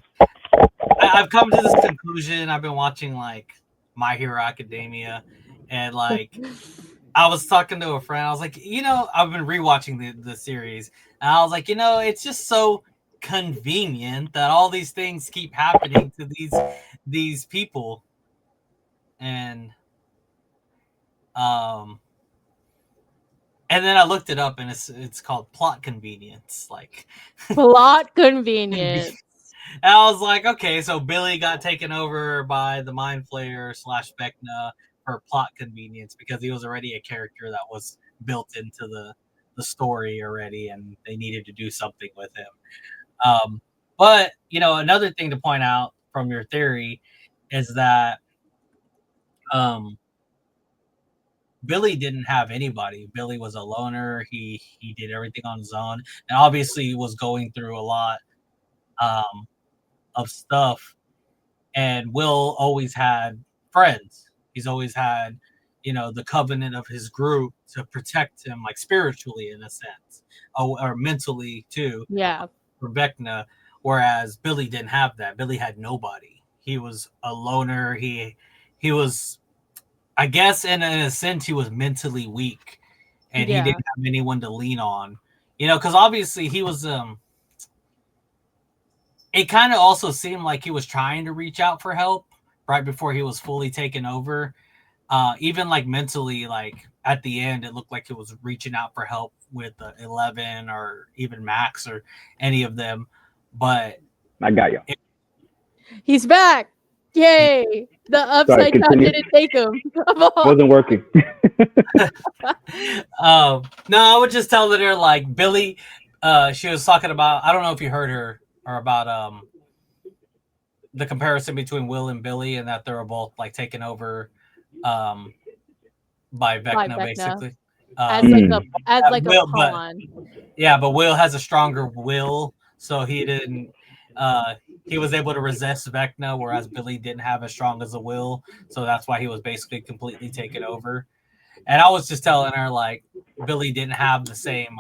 I've come to this conclusion. I've been watching like My Hero Academia, and like I was talking to a friend. I was like, I've been rewatching the series, and I was like, it's just so convenient that all these things keep happening to these people, and and then I looked it up, and it's called plot convenience, like Plot convenience. And I was like, okay, so Billy got taken over by the Mind Flayer / Vecna for plot convenience because he was already a character that was built into the story already, and they needed to do something with him. But another thing to point out from your theory is that Billy didn't have anybody. Billy was a loner. He did everything on his own, and obviously was going through a lot of stuff. And Will always had friends. He's always had, the covenant of his group to protect him, like spiritually in a sense, or mentally too. Yeah. For Vecna, whereas Billy didn't have that. Billy had nobody. He was a loner. He was, I guess, in a sense, he was mentally weak, and he didn't have anyone to lean on. Because obviously he was. It kind of also seemed like he was trying to reach out for help right before he was fully taken over. Even like mentally, like at the end, it looked like he was reaching out for help with 11 or even Max or any of them. But I got you. He's back. Yay. The upside down didn't take him. Wasn't working. No, I would just tell her like Billy, she was talking about, I don't know if you heard her, or about the comparison between Will and Billy, and that they were both like taken over by Vecna, basically. As like a pawn. But Will has a stronger will, so he didn't. He was able to resist Vecna, whereas Billy didn't have as strong as a will, so that's why he was basically completely taken over. And I was just telling her like Billy didn't have the same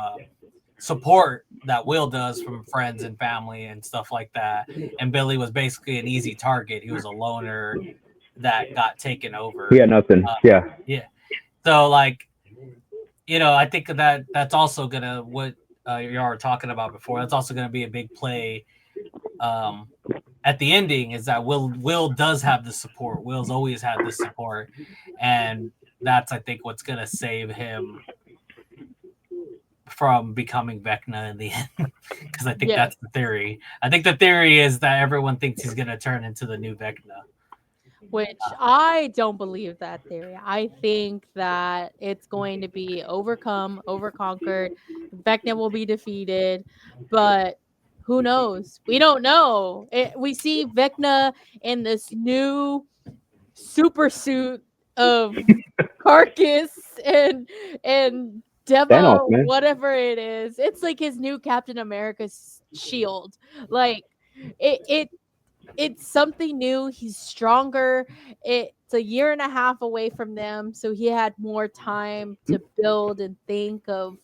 support that Will does from friends and family and stuff like that. And Billy was basically an easy target. He was a loner that got taken over. He had nothing. Yeah. So like, I think that's also gonna what you were talking about before. That's also gonna be a big play at the ending. Is that Will does have the support. Will's always had the support, and that's I think what's gonna save him from becoming Vecna in the end, because I think that's the theory. I think the theory is that everyone thinks he's going to turn into the new Vecna. Which I don't believe that theory. I think that it's going to be overconquered. Vecna will be defeated, but who knows? We don't know. We see Vecna in this new super suit of Carcass and Demo, whatever it is. It's like his new Captain America's shield. Like it's something new. He's stronger. It's a year and a half away from them, so he had more time to build and think of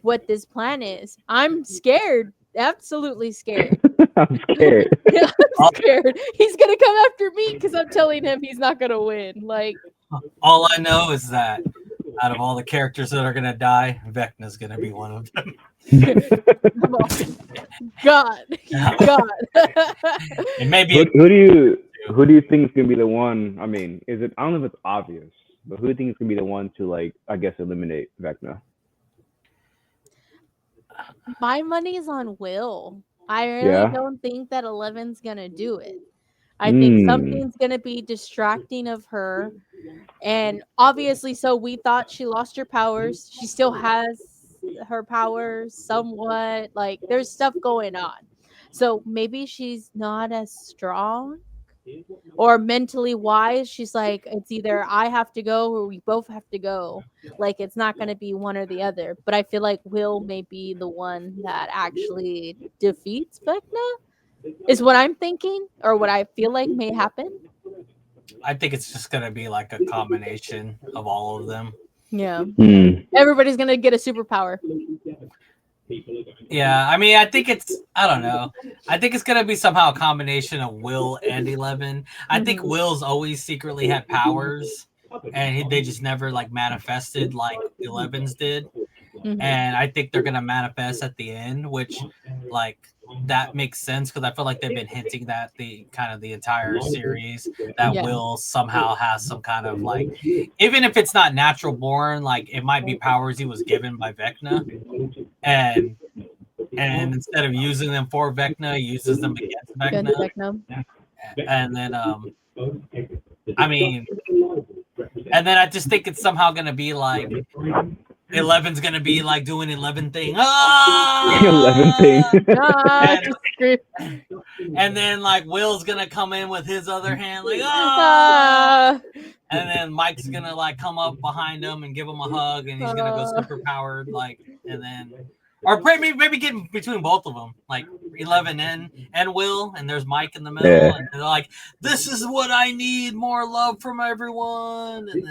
what this plan is. I'm scared. Absolutely scared. I'm scared. I'm scared. He's gonna come after me because I'm telling him he's not gonna win. Like, all I know is that out of all the characters that are gonna die, Vecna's gonna be one of them. Come on. God. And maybe who do you think is gonna be the one? I mean, I don't know if it's obvious, but who do you think is gonna be the one to, like, I guess, eliminate Vecna? My money's on Will. I really don't think that 11's gonna do it. I think something's gonna be distracting of her. And obviously, so we thought she lost her powers. She still has her powers somewhat. Like, there's stuff going on. So maybe she's not as strong or mentally wise. She's like, it's either I have to go or we both have to go. Like, it's not going to be one or the other. But I feel like Will may be the one that actually defeats Vecna, is what I'm thinking, or what I feel like may happen. I think it's just going to be like a combination of all of them. Yeah. Everybody's going to get a superpower. Yeah, I mean, I think I don't know. I think it's going to be somehow a combination of Will and 11. I think Mhm. Will's always secretly had powers, and they just never like manifested like 11's did. Mhm. And I think they're going to manifest at the end, which like that makes sense because I feel like they've been hinting that the entire series that Yeah. Will somehow has some kind of like, even if it's not natural born, like it might be powers he was given by Vecna, and instead of using them for Vecna, he uses them against Vecna. Against Vecna. And then I mean, and then I just think it's somehow gonna be like 11's gonna be like doing 11 thing. Ah! 11 thing. Ah, And then like Will's gonna come in with his other hand, like ah! ah, And then Mike's gonna like come up behind him and give him a hug, and he's gonna go super powered, like, and then or maybe get between both of them, like 11 and Will, and there's Mike in the middle, Yeah. and they're like, "This is what I need, more love from everyone," and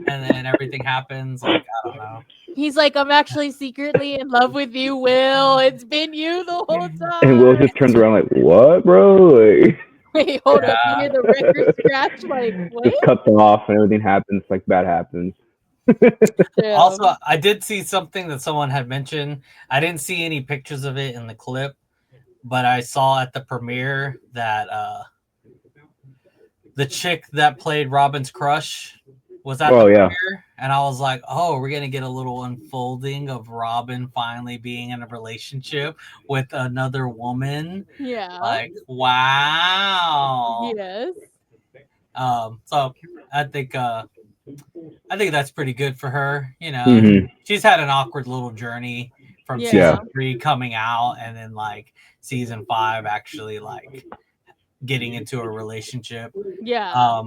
then everything happens. Like I don't know. he's like, I'm actually secretly in love with you, Will. It's been you the whole time. And Will just turns around like, what, bro? Like, Wait, hold up. You Yeah. hear the record scratch? Like, what? just cuts them off and everything happens. Like, bad happens. Yeah. Also, I did see something that someone had mentioned. I didn't see any pictures of it in the clip, but I saw at the premiere that the chick that played Robin's crush was at the premiere, and I was like, "Oh, we're gonna get a little unfolding of Robin finally being in a relationship with another woman." Yeah. Like, wow. Yes. So I think that's pretty good for her. You know, Mhm. she's had an awkward little journey from Yeah. season 3 coming out, and then like season 5 actually like getting into a relationship. Yeah.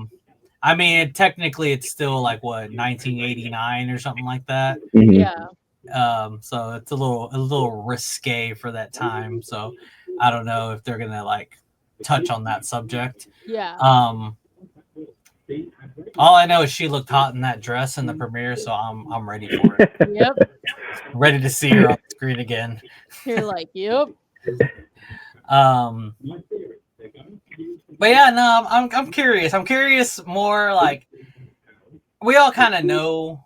I mean, technically, it's still like what 1989 or something like that. Mhm. Yeah. So it's a little risque for that time. So I don't know if they're gonna like touch on that subject. Yeah. All I know is she looked hot in that dress in the premiere, so I'm ready for it. Yep. Ready to see her on the screen again. You're like, yep. But yeah, no, I'm curious. I'm curious more like we all kind of know.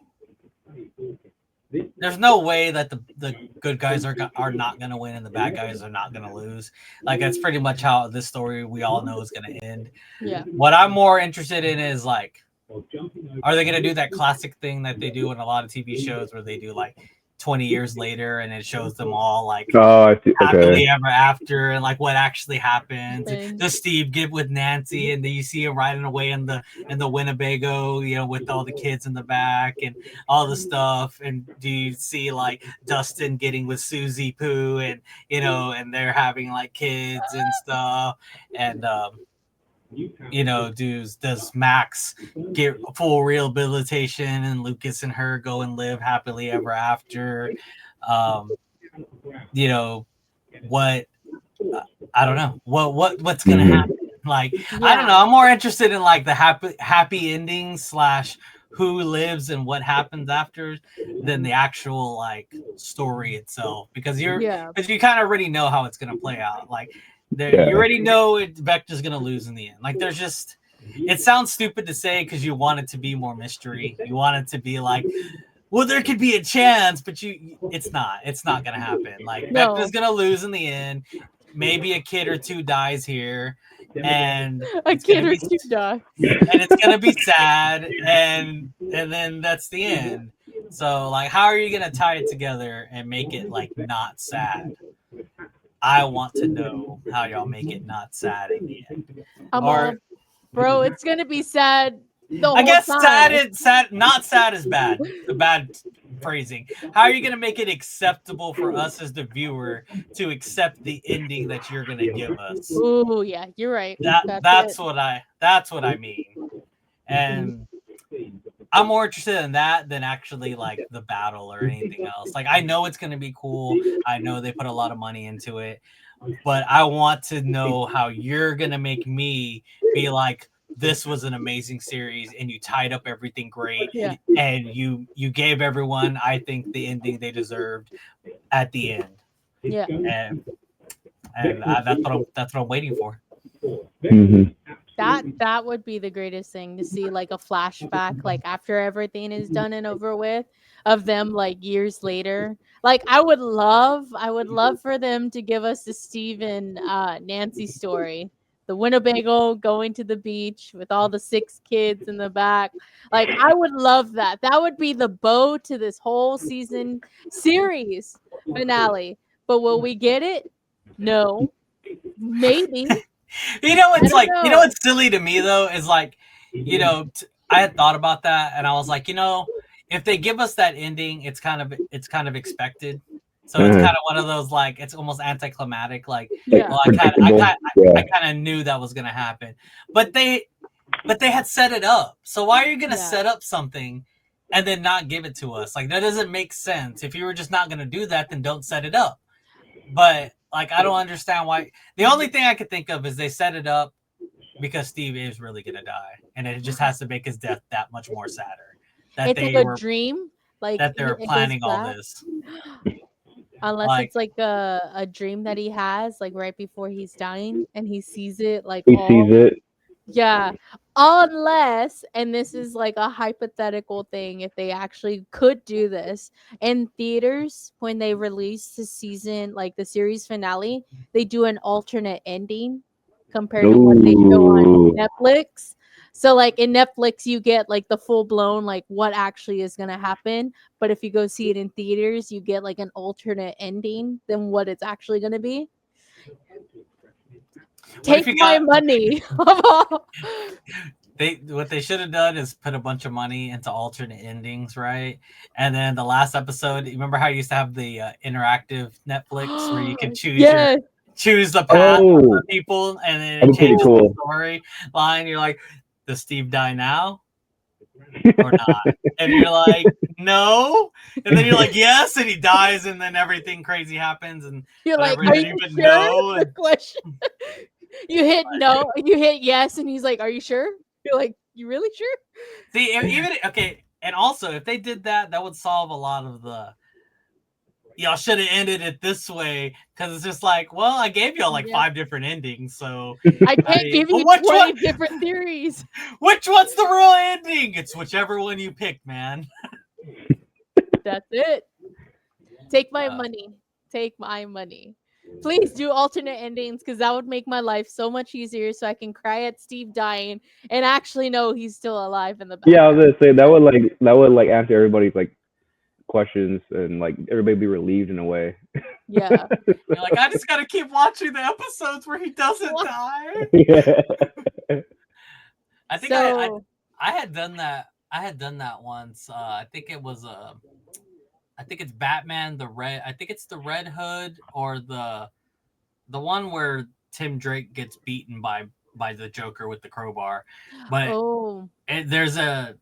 There's no way that the good guys are not going to win and the bad guys are not going to lose. Like that's pretty much how this story we all know is going to end. Yeah. What I'm more interested in is like, are they going to do that classic thing that they do in a lot of TV shows where they do like 20 years later and it shows them all like I see. happily ever after and like what actually happens. Okay. Does Steve get with Nancy and then you see him riding away in the Winnebago, you know, with all the kids in the back and all the stuff? And do you see like Dustin getting with Susie Pooh and you know, and they're having like kids and stuff? And you know, does Max get full rehabilitation and Lucas and her go and live happily ever after? You know, what I don't know what's gonna happen. Like I don't know. I'm more interested in like the happy ending / who lives and what happens after than the actual like story itself because you kind of already know how it's gonna play out. Like you already know Vecna's gonna lose in the end. Like there's just it sounds stupid to say because you want it to be more mystery. You want it to be like, well, there could be a chance, but it's not gonna happen. Like Vecna's gonna lose in the end. Maybe a kid or two dies here, and a kid or two dies, and it's gonna be sad, and then that's the end. So like, how are you gonna tie it together and make it like not sad? I want to know how y'all make it not sad in the end. Bro, it's gonna be sad. I guess not sad is bad. The bad phrasing. How are you gonna make it acceptable for us as the viewer to accept the ending that you're gonna give us? Oh yeah, you're right. That's what I mean. And I'm more interested in that than actually like the battle or anything else. Like I know it's gonna be cool. I know they put a lot of money into it, but I want to know how you're gonna make me be like, this was an amazing series and you tied up everything great. Yeah. And you gave everyone, I think, the ending they deserved at the end. Yeah. And that's what I'm waiting for. Mhm. That would be the greatest thing, to see like a flashback, like after everything is done and over with, of them like years later. Like I would love for them to give us the Steve and Nancy story. The Winnebago going to the beach with all the 6 kids in the back. Like I would love that. That would be the bow to this whole season series finale. But will we get it? No. Maybe. You know, it's don't like, you know know. what's silly to me though is like, I had thought about that and I was like, if they give us that ending, it's kind of expected. So it's Mhm. kind of one of those, like, it's almost anticlimactic. Like, Yeah. well, I Predictable. kind Yeah. of knew that was gonna happen, but they had set it up. So why are you gonna Yeah. set up something and then not give it to us? Like, that doesn't make sense. If you were just not gonna do that, then don't set it up. But like, I don't understand why. The only thing I could think of is they set it up because Steve is really gonna die, and it just has to make his death that much more sadder. That It's like they a were dream. Like that they were it goes planning all back. this. Unless Like, it's like a dream that he has, like right before he's dying, and he sees it like He all. sees it. Yeah. Unless, and this is like a hypothetical thing, if they actually could do this in theaters when they release the season, like the series finale, they do an alternate ending compared to what they show on Ooh. Netflix. So like in Netflix, you get like the full blown, like what actually is gonna happen. But if you go see it in theaters, you get like an alternate ending than what it's actually gonna be. what Take if you my got money. what they should have done is put a bunch of money into alternate endings, right? And then the last episode, you remember how you used to have the interactive Netflix where you could Yes. choose the path of Oh, the people, and then that'd it be pretty changes cool. the story line. You're like, does Steve die now or not? And you're like, no. And then you're like, yes, and he dies, and then everything crazy happens, and You're like, whatever. And are then you you put sure? no, The and question. You hit no, you hit yes, and he's like, are you sure? You're like, you really sure? see, even okay. And also, if they did that, that would solve a lot of the y'all should have ended it this way, because it's just like, well, I gave y'all like Yeah. 5 different endings, so I can't give but you which 20 one? different theories. Which one's the real ending? It's whichever one you pick, man. That's it. Take my Uh, money. Take my money. Please do alternate endings, because that would make my life so much easier, so I can cry at Steve dying and actually know he's still alive in the back. Yeah, I was gonna say that would like answer everybody's like questions and like everybody be relieved in a way. Yeah. You're like, I just gotta keep watching the episodes where he doesn't die. Yeah. I think I So had done that. I had done that once. I think it was I think it's Batman the Red. I think it's the Red Hood or the one where Tim Drake gets beaten by the Joker with the crowbar. But oh there's I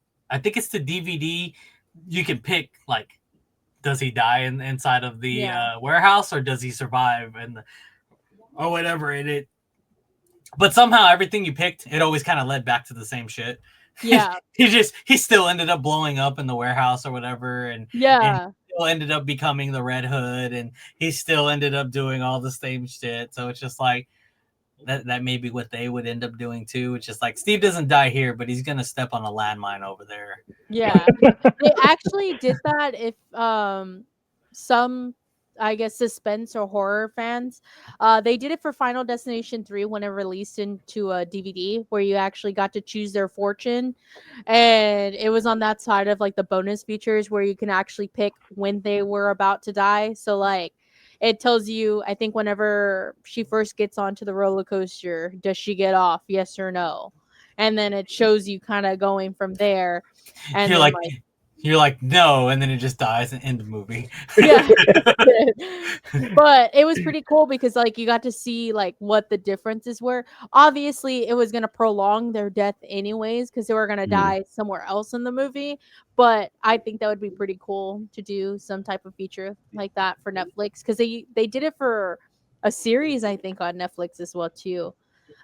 think it's the DVD. You can pick, like, does he die inside of the Yeah. warehouse, or does he survive or whatever in it. But somehow everything you picked, it always kind of led back to the same shit. yeah. he still ended up blowing up in the warehouse or whatever, and Yeah. still ended up becoming the Red Hood, and he still ended up doing all the same shit. So it's just like that may be what they would end up doing too. It's just like, Steve doesn't die here, but he's gonna step on a landmine over there. Yeah. They actually did that. If some, I guess, suspense or horror fans, they did it for Final Destination 3 when it released into a DVD, where you actually got to choose their fortune, and it was on that side of like the bonus features where you can actually pick when they were about to die. So like it tells you, I think, whenever she first gets onto the roller coaster, does she get off, yes or no? And then it shows you kind of going from there. And You're then like, no, and then it just dies and end the movie. yeah. But it was pretty cool because like you got to see like what the differences were. Obviously it was going to prolong their death anyways, because they were going to die somewhere else in the movie. But I think that would be pretty cool to do some type of feature like that for Netflix, because they did it for a series, I think, on Netflix as well too.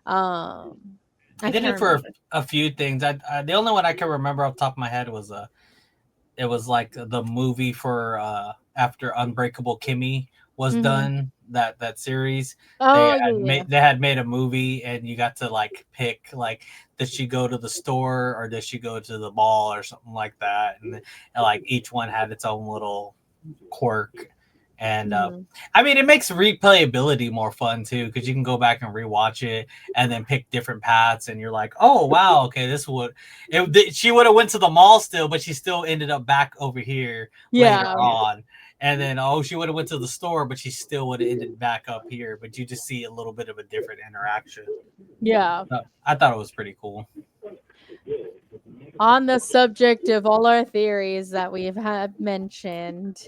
um I did can't it for remember. a few things. The only one I can remember off the top of my head was it was like the movie for after Unbreakable Kimmy was Mhm. done, that series. Oh yeah. They had made a movie, and you got to like pick like, does she go to the store or does she go to the mall or something like that, and like each one had its own little quirk. And Mhm. I mean, it makes replayability more fun too, because you can go back and rewatch it and then pick different paths, and you're like, oh wow, okay, this would she would have went to the mall still, but she still ended up back over here later Yeah. on. And then she would have went to the store, but she still would have ended back up here. But you just see a little bit of a different interaction. Yeah. I thought it was pretty cool. On the subject of all our theories that we have mentioned,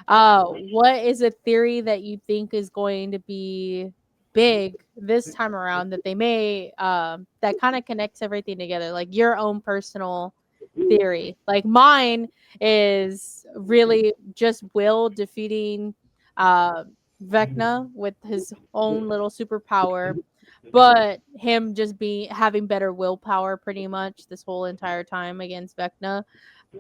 what is a theory that you think is going to be big this time around that they may that kind of connects everything together, like your own personal theory? Like mine is really just Will defeating Vecna with his own little superpower, but him just having better willpower pretty much this whole entire time against Vecna.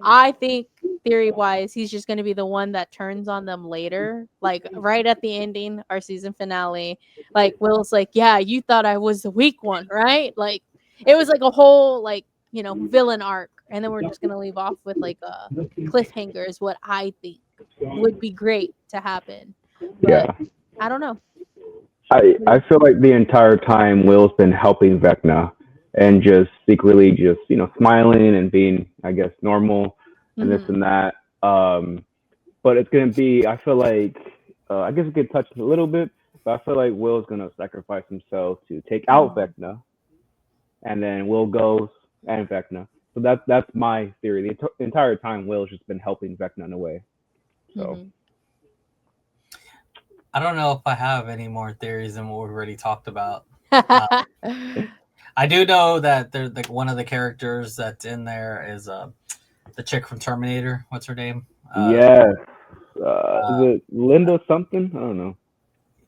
I think theory wise, he's just going to be the one that turns on them later, like right at the ending, our season finale. Like Will's like, "Yeah, you thought I was the weak one, right?" Like it was like a whole like villain arc, and then we're just gonna leave off with like a cliffhanger is what I think would be great to happen, but Yeah. I don't know. I feel like the entire time Will's been helping Vecna and just secretly just, smiling and being, I guess, normal and this Mhm. and that. But it's going to be, I feel like, I guess we could touch it a little bit, but I feel like Will's going to sacrifice himself to take out Mhm. Vecna, and then Will goes and Vecna. So that's my theory. The entire time Will's just been helping Vecna in a way. So. Mhm. I don't know if I have any more theories than what we've already talked about. I do know that there's like one of the characters that's in there is the chick from Terminator. What's her name? Yes. Is it Linda something? I don't know.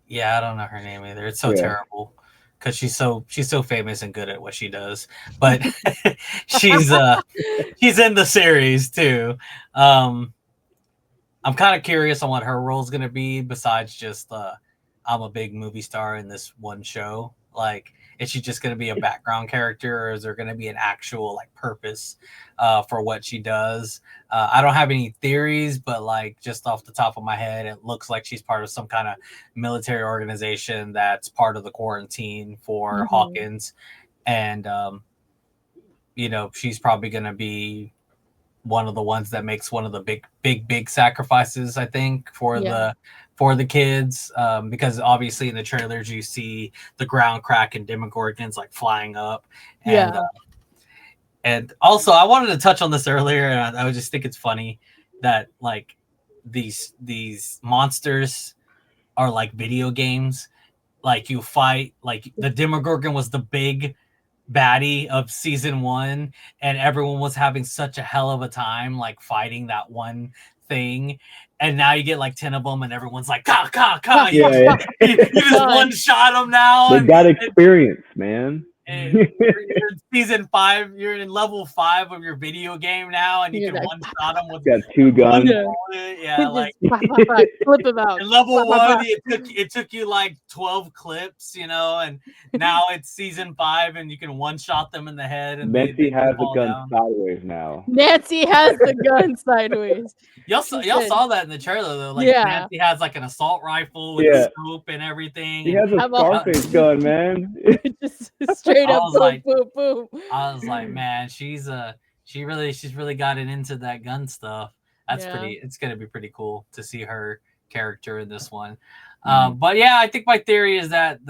Yeah, I don't know her name either. It's so Yeah. terrible because she's so famous and good at what she does. But she's in the series too. I'm kind of curious on what her role is going to be besides just I'm a big movie star in this one show. Like, is she just going to be a background character, or is there going to be an actual like purpose for what she does? I don't have any theories, but like just off the top of my head, it looks like she's part of some kind of military organization that's part of the quarantine for Mhm. Hawkins, and she's probably going to be one of the ones that makes one of the big sacrifices, I think, for Yeah. the kids, because obviously in the trailers you see the ground crack and Demogorgons like flying up, and Yeah. and also I wanted to touch on this earlier, and I just think it's funny that like these monsters are like video games. Like you fight, like the Demogorgon was the big baddie of season 1, and everyone was having such a hell of a time like fighting that one thing, and now you get like 10 of them and everyone's like ka ka ka. Yeah. You just one shot them now, They got experience, man. and you're in season 5, you're in level 5 of your video game now, and you You're can like, one shot them with Got 2 one guns. bullet. Yeah, like just flip him out. in level Bah, bah, 1 bah. it took you like 12 clips, and now it's season 5 and you can one shot them in the head and Messi has the fall gun down. sideways now. Nancy has the gun sideways. Y'all Said- saw that in the trailer though. Like Yeah. Nancy has like an assault rifle with Yeah. a scope and everything. He and has a I'm all- Scarface gun, man. just straight I up was boom, like- boom, boom. I was like, man, she's really gotten into that gun stuff. That's Yeah. it's gonna be pretty cool to see her character in this one. Mhm. But yeah, I think my theory is that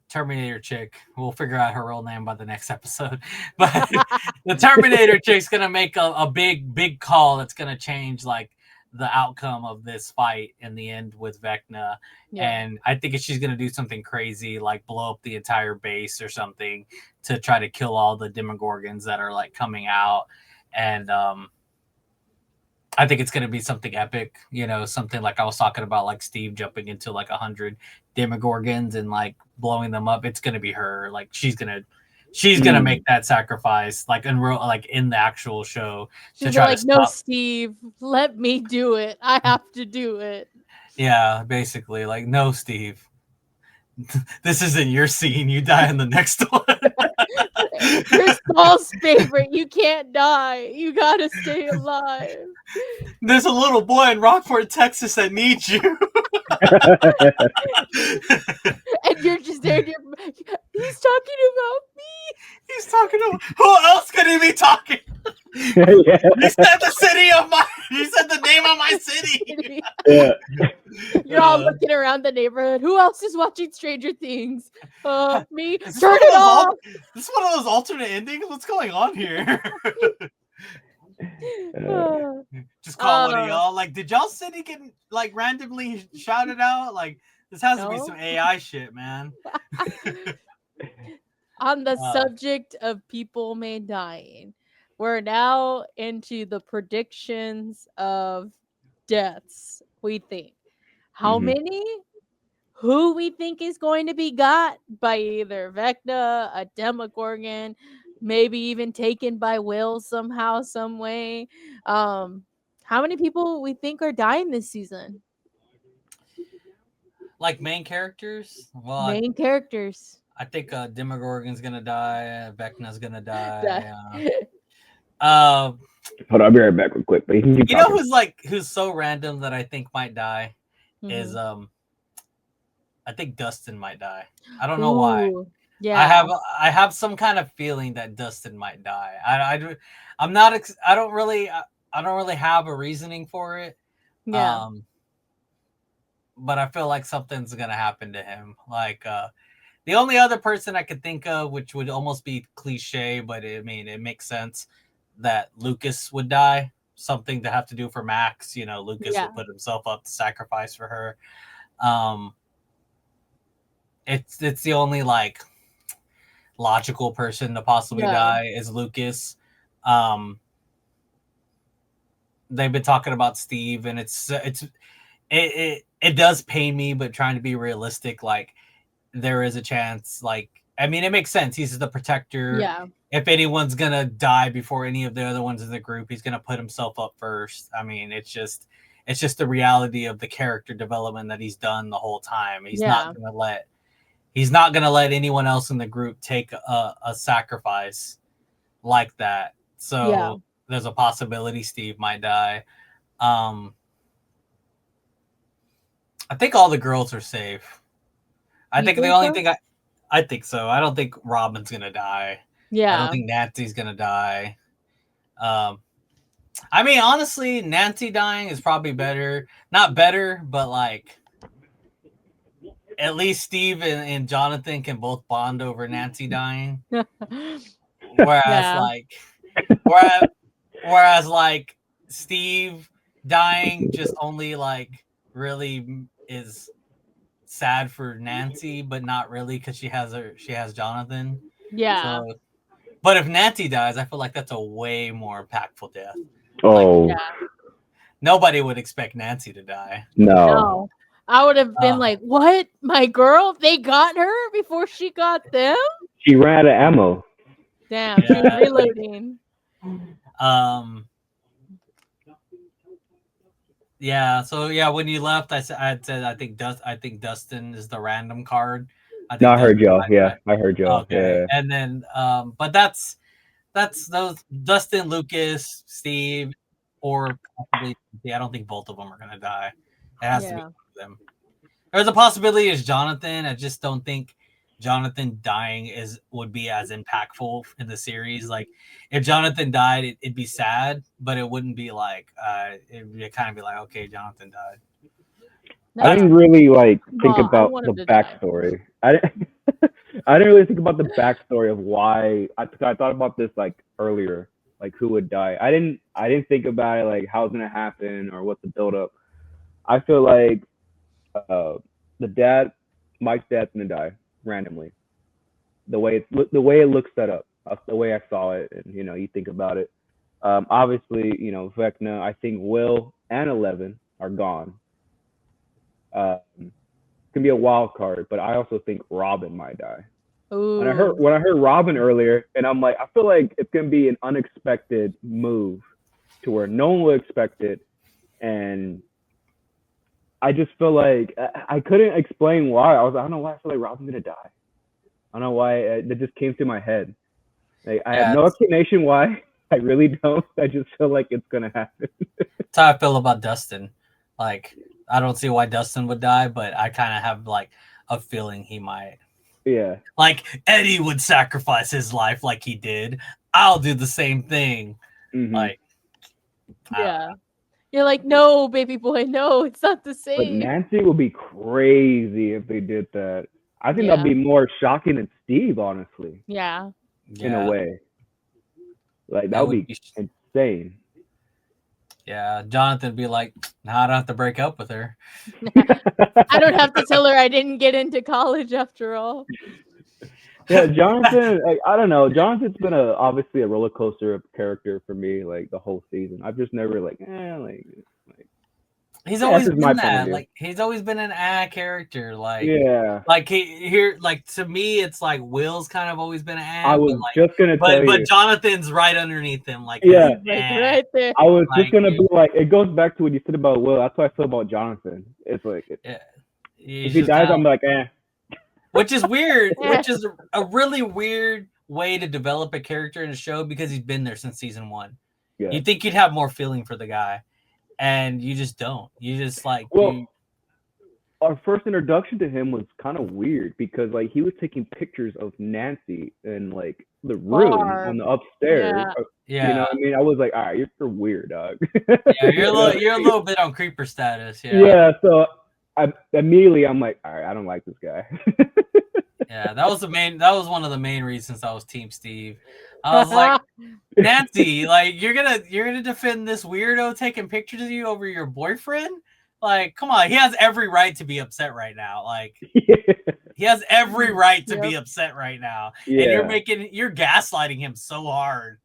Terminator chick, we'll figure out her real name by the next episode. But the Terminator chick's gonna make a big call that's gonna change like the outcome of this fight in the end with Vecna. Yeah. And I think she's gonna do something crazy, like blow up the entire base or something to try to kill all the Demogorgons that are like coming out. And I think it's going to be something epic, something like I was talking about, like Steve jumping into like 100 Demogorgons and like blowing them up. It's going to be her. Like she's going to make that sacrifice, like in real, like in the actual show, She's to try like, to no, stop. Steve, let me do it. I have to do it. Yeah, basically, like, no, Steve, this isn't your scene. You die in the next one. You're Saul's favorite. You can't die. You gotta stay alive. There's a little boy in Rockport, Texas that needs you. And you're just there. He's talking about me. He's talking to who else could he be talking? Yeah. He said the city of my. He said the name of my city. Yeah. You're all looking around the neighborhood. Who else is watching Stranger Things? Me. Is this Turn one of it those off. This is one of those alternate endings. What's going on here? Just call one of y'all. Like, did y'all city get like randomly shouted out? Like, this has to be No. some AI shit, man. On the subject of people may dying, we're now into the predictions of deaths. We think how Mhm. many, who we think is going to be got by either Vecna, a Demogorgon, maybe even taken by Will somehow, some way. How many people we think are dying this season? Like main characters. Well, Main characters. I think Demogorgon's gonna die. Vecna's gonna die. Die. Hold on, I'll be right back real quick. But you can keep You know talking. who's so random that I think might die is Mhm. I think Dustin might die. I don't know why. Ooh, yeah. I have some kind of feeling that Dustin might die. I'm not I don't really have a reasoning for it. Yeah. But I feel like something's gonna happen to him. Like the only other person I could think of, which would almost be cliche, but it makes sense, that Lucas would die. Something to have to do for Max. Lucas Yeah. would put himself up to sacrifice for her. It's the only like logical person to possibly die is Lucas. They've been talking about Steve, and it does pain me, but trying to be realistic, like there is a chance. Like, I mean, it makes sense. He's the protector. Yeah. If anyone's gonna die before any of the other ones in the group, he's gonna put himself up first. I mean, it's just the reality of the character development that he's done the whole time. He's not gonna let anyone else in the group take a sacrifice like that. So there's a possibility Steve might die. I think all the girls are safe. I think the only thing I think so. I don't think Robin's gonna die. Yeah. I don't think Nancy's gonna die. I mean, honestly, Nancy dying is probably better. Not better, but like at least Steve and Jonathan can both bond over Nancy dying. Whereas like Steve dying just only like really is sad for Nancy, but not really because she has Jonathan. Yeah. So, but if Nancy dies, I feel like that's a way more impactful death. Oh, Yeah. Nobody would expect Nancy to die. no. I would have been like, what? My girl? They got her before she got them? She ran out of ammo. Damn, she was reloading. Yeah, so yeah, when you left, I said I think Dustin is the random card. I heard y'all. Yeah, I heard y'all. Okay. Yeah. And then but that's those Dustin, Lucas, Steve, or possibly I don't think both of them are gonna die. It has to be them. There's a possibility it's Jonathan. I just don't think Jonathan dying would be as impactful in the series. Like if Jonathan died, it'd be sad, but it wouldn't be like it'd kind of be like, okay, Jonathan died. I didn't really think about the backstory. I didn't really think about the backstory of why. I thought about this earlier, like who would die. I didn't think about it like how it's gonna happen or what's the build up. I feel like Mike's dad's gonna die randomly. The way it looks set up, the way I saw it, and you think about it. Obviously, Vecna. I think Will and 11 are gone. Can be a wild card, but I also think Robin might die. When I heard Ooh. Robin earlier, and I'm like, I feel like it's gonna be an unexpected move to where no one will expect it, and I just feel like I couldn't explain why. I don't know why I feel like Robin's gonna die. I don't know why that just came to my head. Like, I have Yeah, no explanation why. I really don't. I just feel like it's gonna happen. that's how I feel about Dustin. Like, I don't see why Dustin would die, but I kind of have like a feeling he might. Yeah. Like Eddie would sacrifice his life like he did. I'll do the same thing. Mm-hmm. Like, I don't Yeah. know. You're like, no, baby boy, no, it's not the But same. Nancy would be crazy if they did that. I think Yeah. that'd be more shocking than Steve, honestly, Yeah. in a way. Like, that That would would be be insane. Yeah, Jonathan would be like, "Now I don't have to break up with her." I don't have to tell her I didn't get into college after all. Yeah, Jonathan. I don't know. Jonathan's been obviously a roller coaster of character for me, like the whole season. I've just never He's Yeah, always this is my been point of that. view. Like he's always been an character. Like Yeah, like to me, it's like Will's kind of always been an I was just gonna tell but you. Jonathan's right underneath him. Like Yeah. Like right there. I was just Like, gonna be like, it goes back to what you said about Will. That's what I feel about Jonathan. It's like yeah, if he dies, I'm like, eh. which is weird. Which is a really weird way to develop a character in a show because he's been there since season 1. Yeah. You think you'd have more feeling for the guy, and you just don't. You just like Well, our first introduction to him was kind of weird because like he was taking pictures of Nancy in like the room Barb. on the upstairs. Yeah. You know what I mean? I was like, all right, you're weird, dog. Yeah, you're a little bit on creeper status. Yeah. Yeah, so I'm like, all right, I don't like this guy. Yeah, that was one of the main reasons I was Team Steve. I was like, Nancy, like you're gonna defend this weirdo taking pictures of you over your boyfriend? Like, come on, he has every right to be upset right now. Like he has every right to be upset right now. Yeah. And you're gaslighting him so hard.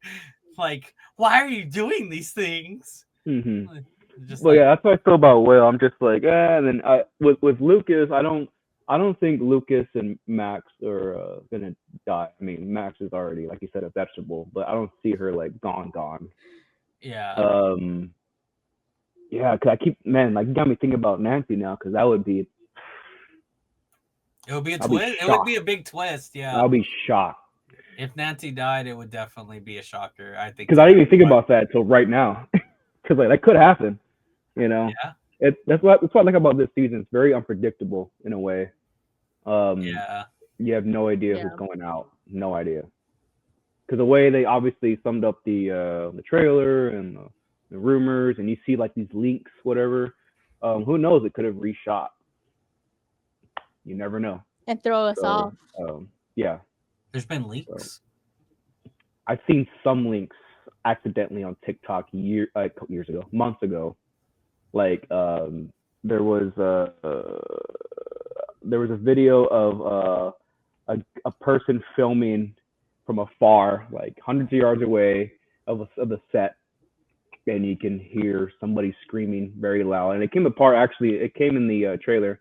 Like, why are you doing these things? Mm-hmm. Just Well, like, yeah, that's what I feel about Will. I'm just like, and then with Lucas, I don't think Lucas and Max are gonna die. I mean, Max is already, like you said, a vegetable, but I don't see her like gone. yeah. Yeah, cause you got me thinking about Nancy now, cause that would be. It would be a I'll be twist. It would be a shocked. big twist. Yeah. I'll be shocked. If Nancy died, it would definitely be a shocker. I think. Because I didn't even think about that until right now. Because like that could happen, you know. Yeah. That's what I like about this season. It's very unpredictable in a way. Yeah. You have no idea Yeah. who's going out. No idea. Because the way they obviously summed up the trailer and the rumors, and you see like these leaks, whatever. Who knows? It could have reshot. You never know. And throw us So, off. yeah. There's been leaks. I've seen some links accidentally on TikTok months ago. Like there was a video of a person filming from afar, like hundreds of yards away of the set, and you can hear somebody screaming very loud. And it came in the trailer,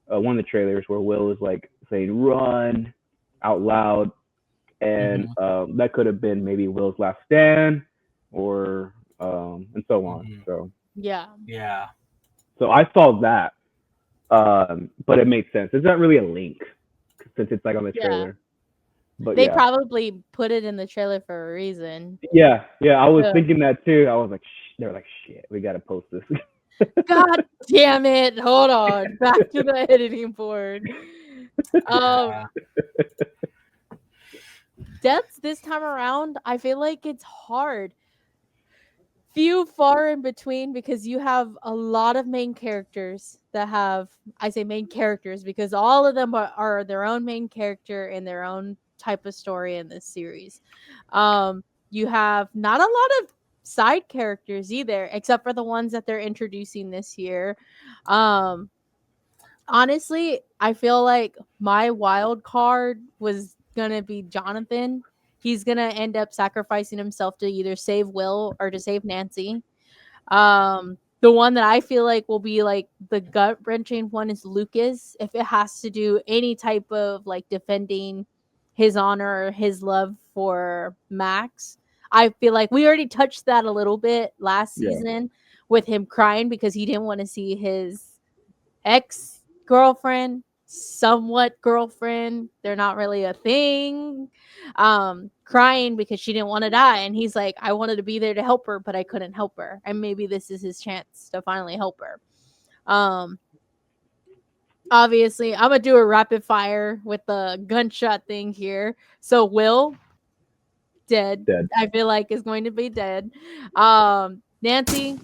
one of the trailers where Will is like saying "run" out loud. And that could have been maybe Will's last stand, or and so on. So Yeah. so I saw that, but it made sense. It's not really a link since it's like on the trailer. But They probably put it in the trailer for a reason. yeah. I was Yeah. thinking that too. I was like, they were like, shit, we gotta post this. God damn it. Hold on. Back to the editing board. Yeah. Deaths this time around, I feel like it's hard. Few far in between because you have a lot of main characters that have, I say main characters because all of them are their own main character in their own type of story in this series. You have not a lot of side characters either, except for the ones that they're introducing this year. Honestly, I feel like my wild card was gonna be Jonathan. he's gonna end up sacrificing himself to either save Will or to save Nancy. The one that I feel like will be like the gut wrenching one is Lucas. If it has to do any type of like defending his honor or his love for Max, I feel like we already touched that a little bit last Yeah. season with him crying because he didn't want to see his ex girlfriend, somewhat girlfriend, they're not really a thing, crying because she didn't want to die. And he's like, I wanted to be there to help her, but I couldn't help her. And maybe this is his chance to finally help her. Obviously, I'm gonna do a rapid fire with the gunshot thing here. So Will, dead. I feel like is going to be dead. Nancy,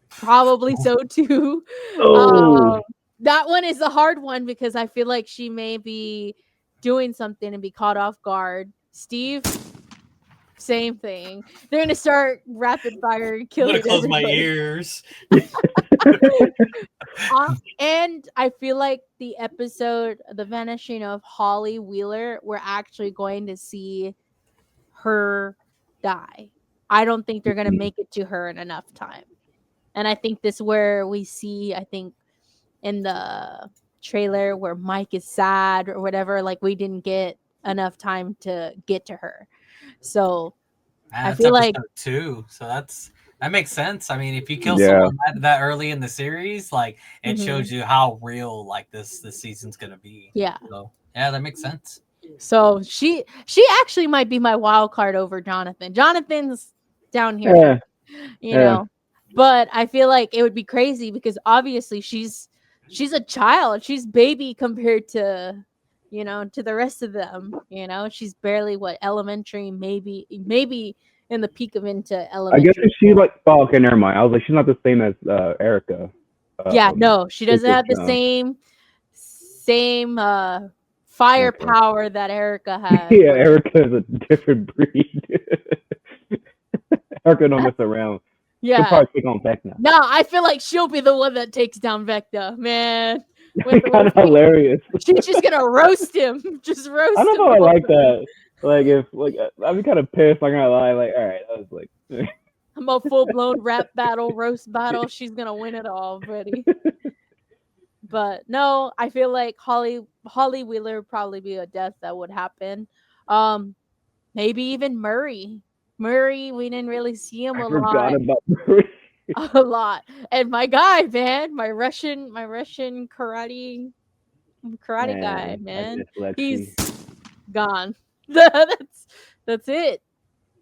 probably so too. Oh. That one is a hard one because I feel like she may be doing something and be caught off guard. Steve, same thing. They're gonna start rapid fire I'm killing. gonna close my everybody. ears. And I feel like the episode, the vanishing of Holly Wheeler, we're actually going to see her die. I don't think they're gonna make it to her in enough time. And I think this is where we see, I think in the trailer where Mike is sad or whatever, like we didn't get enough time to get to her. So Man, I that's feel like episode 2, so that makes sense. I mean, if you kill Yeah. someone that early in the series, like it Mhm. shows you how real like this season's gonna be. yeah. So yeah, that makes sense. So she actually might be my wild card over Jonathan. Jonathan's down here, Yeah. you know. But I feel like it would be crazy because obviously she's a child. She's baby compared to, you know, to the rest of them. You know, she's barely elementary, maybe in the peak of into I elementary. guess if she's like, oh, okay, never mind. I was like, she's not the same as Erica. Yeah, no, she doesn't Lucas, have the no. same firepower that Erica has. Yeah, Erica is a different breed. Erica don't mess around. She'll Yeah. probably take on Vecna. No, I feel like she'll be the one that takes down Vecna, man. That's kind of hilarious. She's just gonna roast him. Just roast I don't him. know. I like that. Like if like I'd be kind of pissed. Not gonna lie. Like all right, I was like. I'm a full blown rap battle, roast battle. She's gonna win it all, buddy. But no, I feel like Holly Wheeler would probably be a death that would happen. Maybe even Murray. Murray, we didn't really see him I a forgot lot. about Murray. A lot. And my guy, man, my Russian karate guy, man. He's gone. That's it.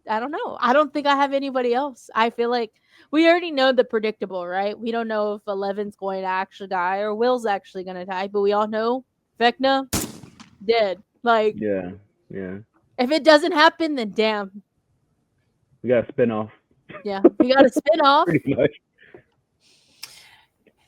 I don't know. I don't think I have anybody else. I feel like we already know the predictable, right? We don't know if Eleven's going to actually die or Will's actually going to die, but we all know Vecna dead. Like, Yeah. if it doesn't happen, then damn. We got a spinoff. Yeah, we got a spin-off. Pretty much.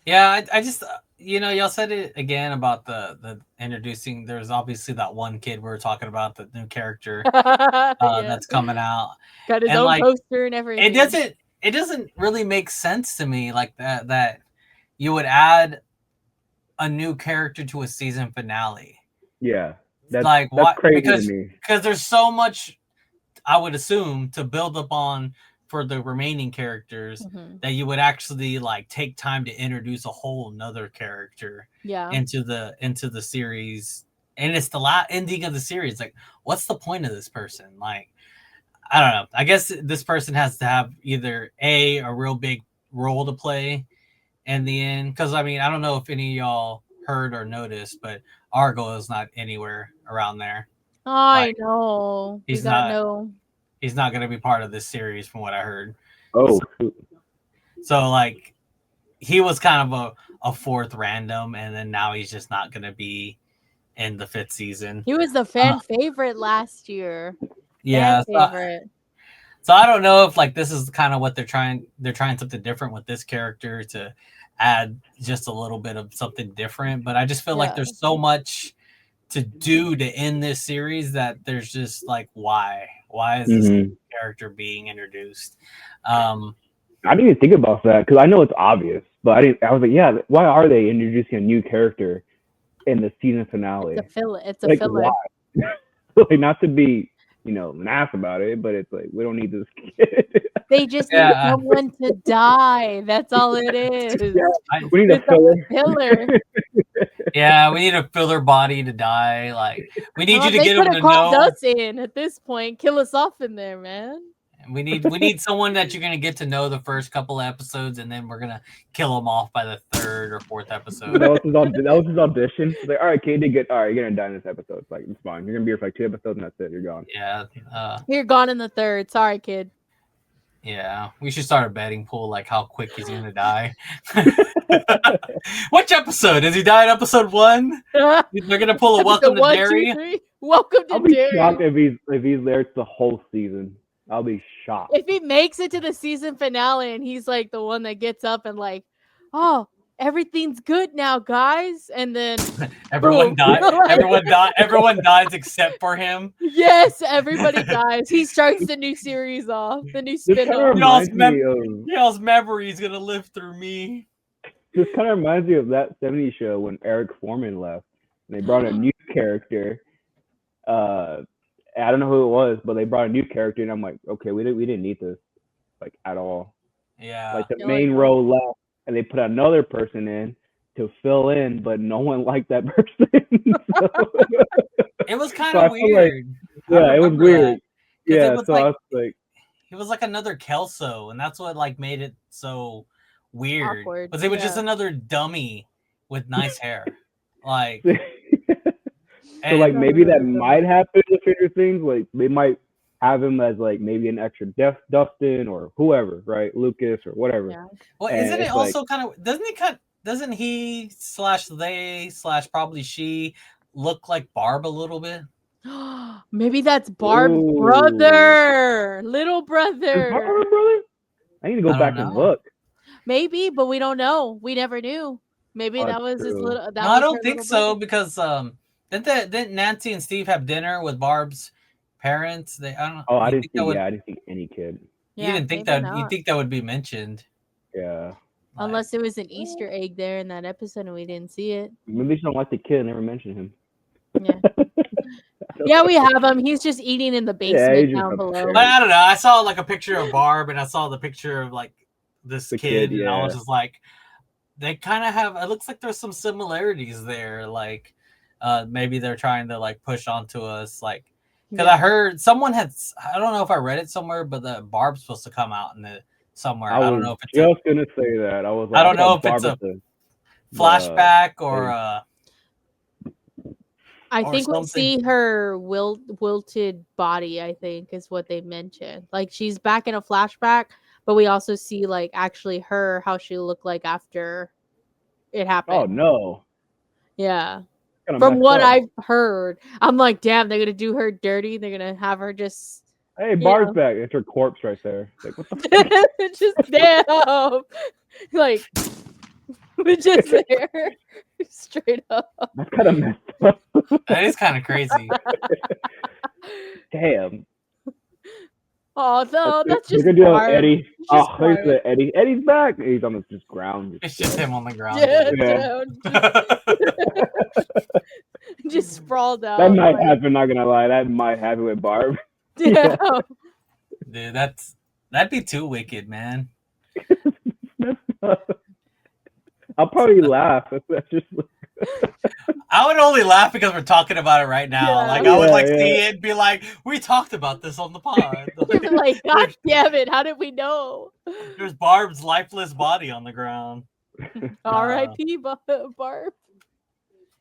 Yeah, I just y'all said it again about the introducing. There's obviously that one kid we were talking about, the new character Yeah. that's coming out. Got his and, own like, poster and everything. It doesn't really make sense to me like that you would add a new character to a season finale. Yeah. That's That's crazy to me. Because there's so much, I would assume, to build up on for the remaining characters that you would actually like take time to introduce a whole nother character into the series. And it's the ending of the series. Like, what's the point of this person? Like, I don't know. I guess this person has to have either a real big role to play in the end. Because I mean, I don't know if any of y'all heard or noticed, but Argo is not anywhere around there. I know. He's not going to be part of this series, from what I heard. Oh, so like, he was kind of a fourth random, and then now he's just not going to be in the 5th season. He was the fan favorite last year. Yeah, so I don't know if like this is kind of what they're trying something different with this character to add just a little bit of something different. But I just feel like there's so much to do to end this series that there's just like, why is this character being introduced? I didn't even think about that because I know it's obvious, but I was like, yeah, why are they introducing a new character in the season finale? It's a filler. Why? Like, not to be an ass about it, but it's like we don't need this kid. They just need Yeah. someone to die. That's all it is. Yeah. We need a It's a filler. filler. Yeah, we need a filler body to die. Like we need you to They get could them have to called know. us in at this point. Kill us off in there, man. We need someone that you're gonna get to know the first couple of episodes, and then we're gonna kill them off by the third or fourth episode. That was his audition. It's like, all right, kid, you get. All right, you're gonna die in this episode. It's like it's fine. You're gonna be here for like 2 episodes, and that's it. You're gone. Yeah, You're gone in the third. Sorry, kid. yeah. We should start a betting pool, like how quick he's gonna die. Which episode? Does he die in episode 1? They're gonna pull a Welcome to One, Derry. 2, 3. Welcome to I'll be Derry. shocked if he's there the whole season. I'll be shocked. If he makes it to the season finale and he's like the one that gets up and like, oh, everything's good now, guys, and then Everyone boom. dies. Everyone dies except for him. Yes, everybody dies. He starts the new series off, the new This kind of spin-off. Y'all's reminds me of Y'all's memory is gonna live through me. this kind of reminds me of that '70s show when Eric Foreman left. And they brought a new character. I don't know who it was, but they brought a new character, and I'm like, okay, we didn't need this, like at all. Yeah. Like the You're main like, role left, and they put another person in to fill in, but no one liked that person. So, It was kind So I of feel like- weird. yeah, it was remember weird. that, 'cause Yeah, it was so like- I was like, It was like another Kelso, and that's what like made it so weird. Awkward, Because it was just yeah. another dummy with nice hair. Like, so and like maybe that might happen with Stranger Things. Like they might have him as like maybe an extra Dustin or whoever, right? Lucas or whatever. Yeah. well, and isn't it it's like- also kind of doesn't he / they / probably she look like Barb a little bit? Maybe that's Barb's Ooh. brother, little Is brother. Barb her brother? I need to go I back don't and know. look. Maybe, but we don't know. We never knew. Maybe Oh, that was his true. little. That No, I was don't her think little so brother. because didn't Nancy and Steve have dinner with Barb's parents? I don't. Oh, I you didn't think see. that would- Yeah, I didn't see any kid. You Yeah, didn't think maybe that? You not. think that would be mentioned? Yeah, Like, Unless it was an Easter egg there in that episode and we didn't see it. maybe they just don't like the kid and never mention him. Yeah. Yeah, we have him. He's just eating in the basement he's just down below. upstairs. But I don't know. I saw like a picture of Barb, and I saw the picture of like this The kid, kid, and I was yeah. just like, they kind of have. It looks like there's some similarities there. Like, maybe they're trying to like push onto us, like because I heard someone had. I don't know if I read it somewhere, but the Barb's supposed to come out in the somewhere. I don't was know if it's a just gonna say that. I was. Like, I don't know thought if it's Barb a was flashback or I or think we something. see her wilted body, I think, is what they mentioned. Like she's back in a flashback, but we also see like actually her, how she looked like after it happened. Oh no! Yeah. Kinda From messed what up. I've heard, I'm like, damn, they're gonna do her dirty. They're gonna have her just Hey, Barb's back. It's her corpse right there. Like, what the fuck? just damn. Like just there. Straight up. That's kind of messed up. that is kind of crazy. Damn. Oh no, that's We're just gonna do Barb. Eddie. It's just Oh, there's Barb. the Eddie. Eddie's back. He's on the just ground. It's just him on the ground. Yeah, Yeah. down, just sprawled out. That might like, happen. Not gonna lie. That might happen with Barb. damn. Dude, that'd be too wicked, man. I'll probably laugh. That's just I would only laugh because we're talking about it right now. Yeah. Like I would Yeah, like yeah. see it and be like, we talked about this on the pod. You'd be like, God damn it, how did we know? There's Barb's lifeless body on the ground. R.I.P. Barb.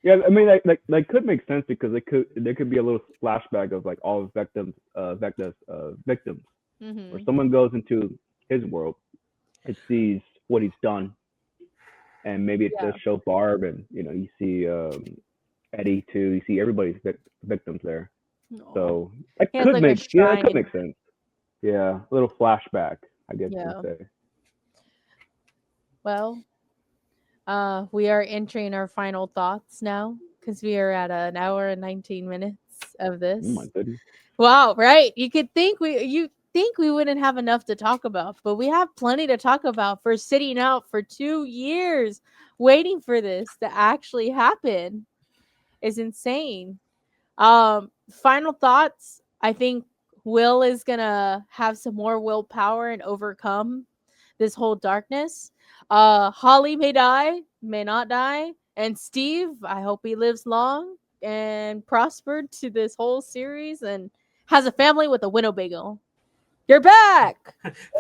yeah. I mean, that could make sense because there could be a little flashback of like all victims, victims. Mhm. Where someone goes into his world, it sees what he's done, and maybe it Yeah. does show Barb, and you see Eddie too. You see everybody's victims there. Aw. So that He has, could like, a make that shrine. could make sense. Yeah, a little flashback, I guess you Yeah. could say. Well, we are entering our final thoughts now because we are at an hour and 19 minutes of this. Oh my goodness. Wow, right? You think we wouldn't have enough to talk about, but we have plenty to talk about for sitting out for 2 years waiting for this to actually happen is insane. Final thoughts. I think Will is gonna have some more willpower and overcome this whole darkness. Holly may die, may not die, and Steve, I hope he lives long and prospered to this whole series and has a family with a Winnebago. You're back.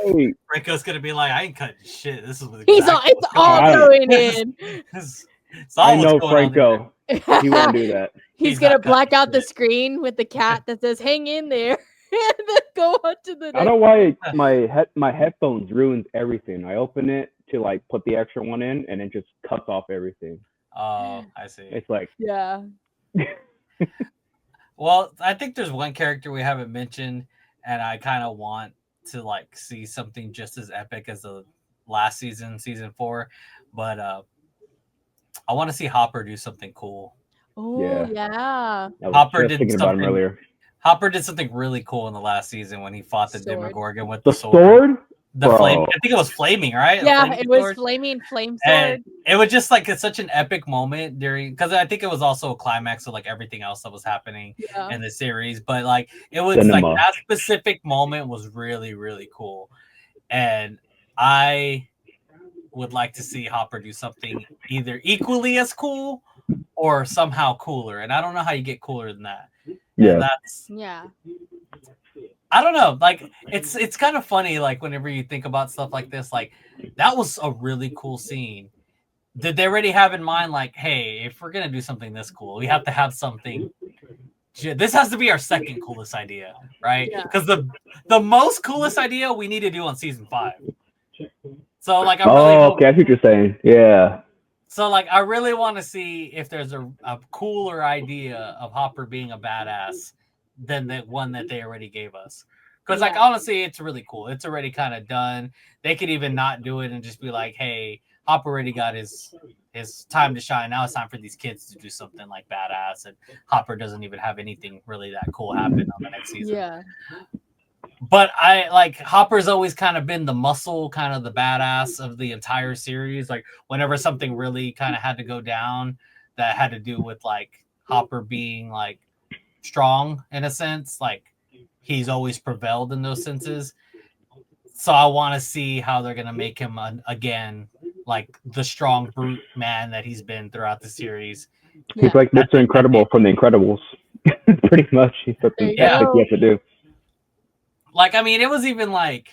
Hey, Franco's gonna be like, I ain't cutting shit. This is what He's all, exactly it's what's going all on. going in. It's all I what's know going on there. Franco. He won't do that. He's He's gonna not cutting black out the shit. screen with the cat that says "Hang in there," and then go on to the I next. don't know why my headphones ruins everything. I open it to like put the extra one in, and it just cuts off everything. Oh, I see. It's like, Yeah. Well, I think there's one character we haven't mentioned, and I kind of want to like see something just as epic as the last season, season 4. But I want to see Hopper do something cool. Oh Yeah. yeah. I was Hopper just did thinking about him something- earlier. Hopper did something really cool in the last season when he fought the Sword. Demogorgon with The sword. sword? The Bro. flame. I think it was flaming, right? The Yeah, flaming it was sword. flaming flame sword. And it was just like such an epic moment during, because I think it was also a climax of like everything else that was happening Yeah. in the series. But like it was Cinema. like that specific moment was really, really cool. And I would like to see Hopper do something either equally as cool or somehow cooler. And I don't know how you get cooler than that. Yeah. And that's, Yeah. I don't know. Like it's kind of funny. Like whenever you think about stuff like this, like that was a really cool scene. Did they already have in mind, like, hey, if we're gonna do something this cool, we have to have something. This has to be our second coolest idea, right? Yeah. Because the most coolest idea we need to do on season 5. So like, I really Oh, hope, okay. I see what you're saying. Yeah. so like I really want to see if there's a cooler idea of Hopper being a badass than the one that they already gave us. Because like Yeah. honestly, it's really cool. It's already kind of done. They could even not do it and just be like, hey, Hopper already got his time to shine. Now it's time for these kids to do something like badass. And Hopper doesn't even have anything really that cool happen on the next season. Yeah. But I like Hopper's always kind of been the muscle, kind of the badass of the entire series. Like whenever something really kind of had to go down that had to do with like Hopper being like strong in a sense, like he's always prevailed in those senses. So I want to see how they're gonna make him again like the strong brute man that he's been throughout the series. Yeah. He's like Mr. Incredible from The Incredibles. Pretty much. He's something There you epic go. you have to do. Like, I mean, it was even like,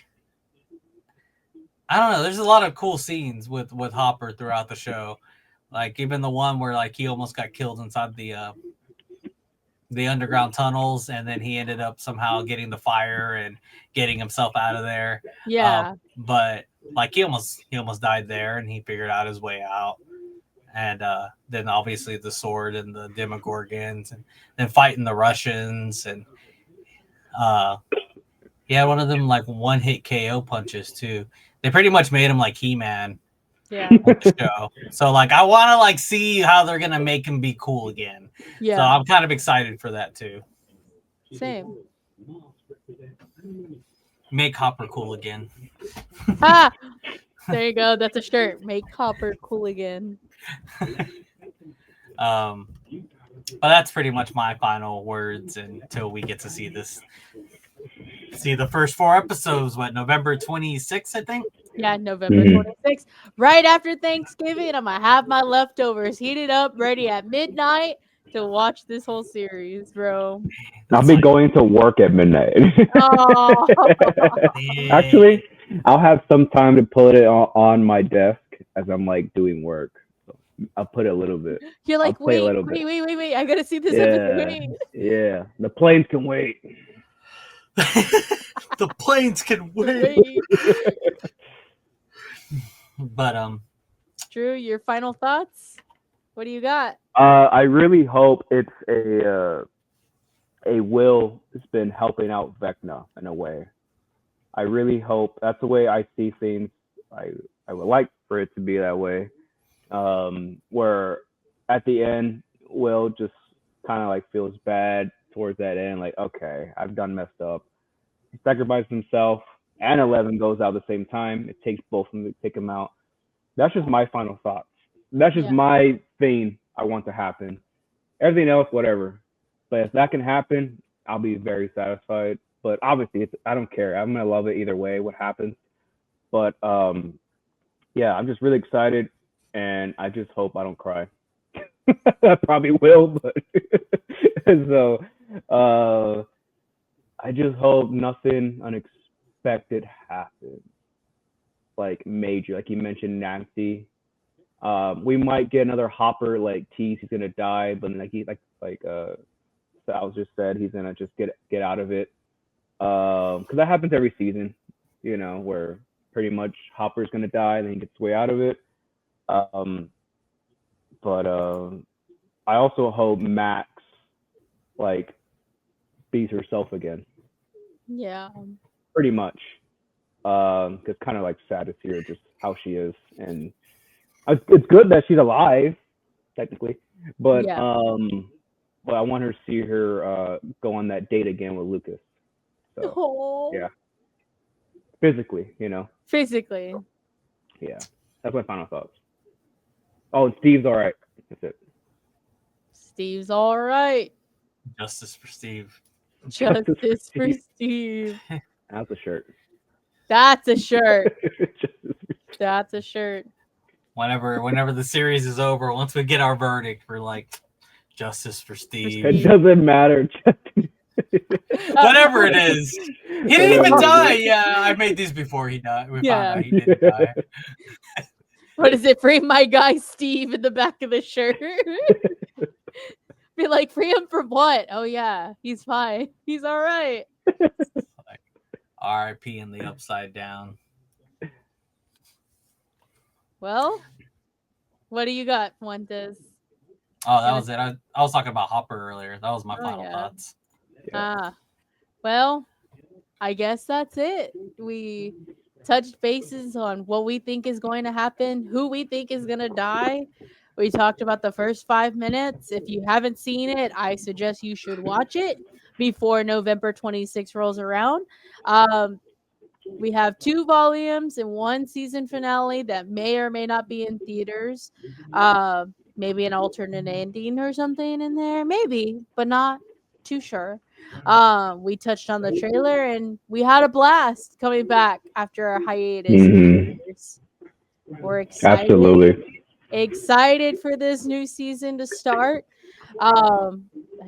I don't know. There's a lot of cool scenes with Hopper throughout the show. Like even the one where like he almost got killed inside the underground tunnels, and then he ended up somehow getting the fire and getting himself out of there. Yeah. But like he almost died there, and he figured out his way out. And then obviously the sword and the Demogorgons, and then fighting the Russians, and he had one of them like one hit KO punches too. They pretty much made him like He-Man Yeah. on the show. So like I want to like see how they're gonna make him be cool again. So Yeah. I'm kind of excited for that too. Same. Make Hopper cool again. Ah, there you go. That's a shirt. Make Hopper cool again. But that's pretty much my final words until we get to see this. See the first 4 episodes. What, November 26th, I think. Yeah, November Mhm. 26th. Right after Thanksgiving, I'm gonna have my leftovers heated up, ready at midnight to watch this whole series, bro. I'll be going to work at midnight. Oh. Actually, I'll have some time to put it on my desk as I'm like doing work. So I'll put it a little bit. You're like, play a wait, little wait, bit. wait, wait, wait. I gotta see this Yeah. episode. Wait. Yeah, the planes can wait. The planes can wait. Wait. But Drew, your final thoughts? What do you got? I really hope it's a Will has been helping out Vecna in a way. I really hope that's the way I see things. I would like for it to be that way. Where at the end, Will just kind of like feels bad towards that end, like, okay, I've done messed up. He sacrifices himself, and 11 goes out at the same time. It takes both of them to take him out. That's just my final thoughts. That's just Yeah. my thing I want to happen. Everything else, whatever. But if that can happen, I'll be very satisfied. but obviously I don't care. I'm gonna love it either way. What happens? But yeah, I'm just really excited, and I just hope I don't cry. I probably will, but so I just hope nothing unexpected happens, like major, like you mentioned, Nancy. We might get another Hopper like tease he's gonna die, but like Sal just said, he's gonna just get out of it. Because that happens every season, where pretty much Hopper's gonna die and then he gets way out of it. But I also hope Max like beats herself again. Yeah. Pretty much. It's kind of like sad to see her just how she is, and it's good that she's alive, technically. But Yeah. but I want her to see her go on that date again with Lucas. So Oh. yeah, physically, Physically. yeah. That's my final thoughts. Oh, and Steve's all right. That's it. Steve's all right. Justice for Steve. Justice for Steve. That's a shirt. That's a shirt. That's a shirt. Whenever the series is over, once we get our verdict, we're like, justice for Steve. It doesn't matter. Whatever it is. He didn't even die. Yeah, I made these before he died. We found out he didn't die. What is it? Free my guy Steve in the back of the shirt. Be like, free him from what? Oh yeah, he's fine. He's all right. Like, R.I.P. in the Upside Down. Well, what do you got, Fuentes? Oh, that was it. I was talking about Hopper earlier. That was my final yeah. thoughts. Well, I guess that's it. We touched bases on what we think is going to happen, who we think is going to die. We talked about the first 5 minutes. If you haven't seen it, I suggest you should watch it before November 26 rolls around. We have 2 volumes and 1 season finale that may or may not be in theaters. Maybe an alternate ending or something in there. Maybe, but not too sure. We touched on the trailer and we had a blast coming back after a hiatus. We're excited. Absolutely. Excited for this new season to start. I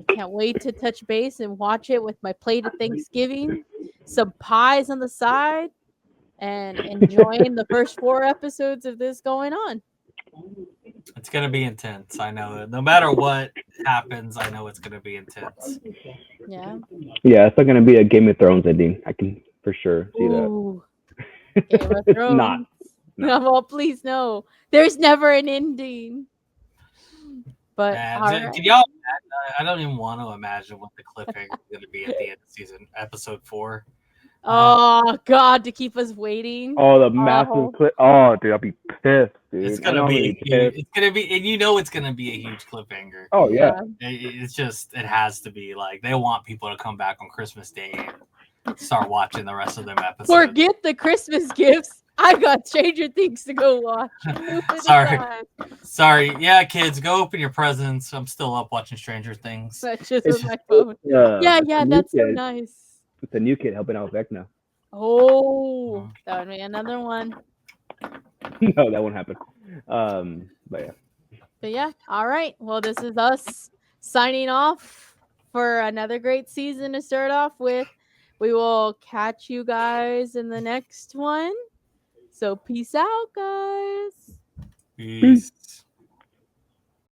can't wait to touch base and watch it with my plate of Thanksgiving, some pies on the side, and enjoying the first 4 episodes of this going on. It's going to be intense. I know it. No matter what happens, I know it's going to be intense. Yeah. Yeah, it's not going to be a Game of Thrones ending. I can for sure see Ooh. Game of Thrones. Not. No, well, please no. There's never an ending. But can y'all imagine? I don't even want to imagine what the cliffhanger is going to be at the end of season, episode 4. Oh God, to keep us waiting. Oh, the massive clip. Oh, dude, I'll be pissed, dude. It's gonna be. It's gonna be, and it's gonna be a huge cliffhanger. Oh yeah. It's just, it has to be. Like, they want people to come back on Christmas Day and start watching the rest of them episodes. Forget the Christmas gifts. I got Stranger Things to go watch. Sorry. Yeah, kids, go open your presents. I'm still up watching Stranger Things. That's just on my phone. Yeah, that's so nice. It's a new kid helping out with Vecna. Oh, that would be another one. No, that won't happen. But yeah. All right. Well, this is us signing off for another great season to start off with. We will catch you guys in the next one. So peace out, guys. Peace.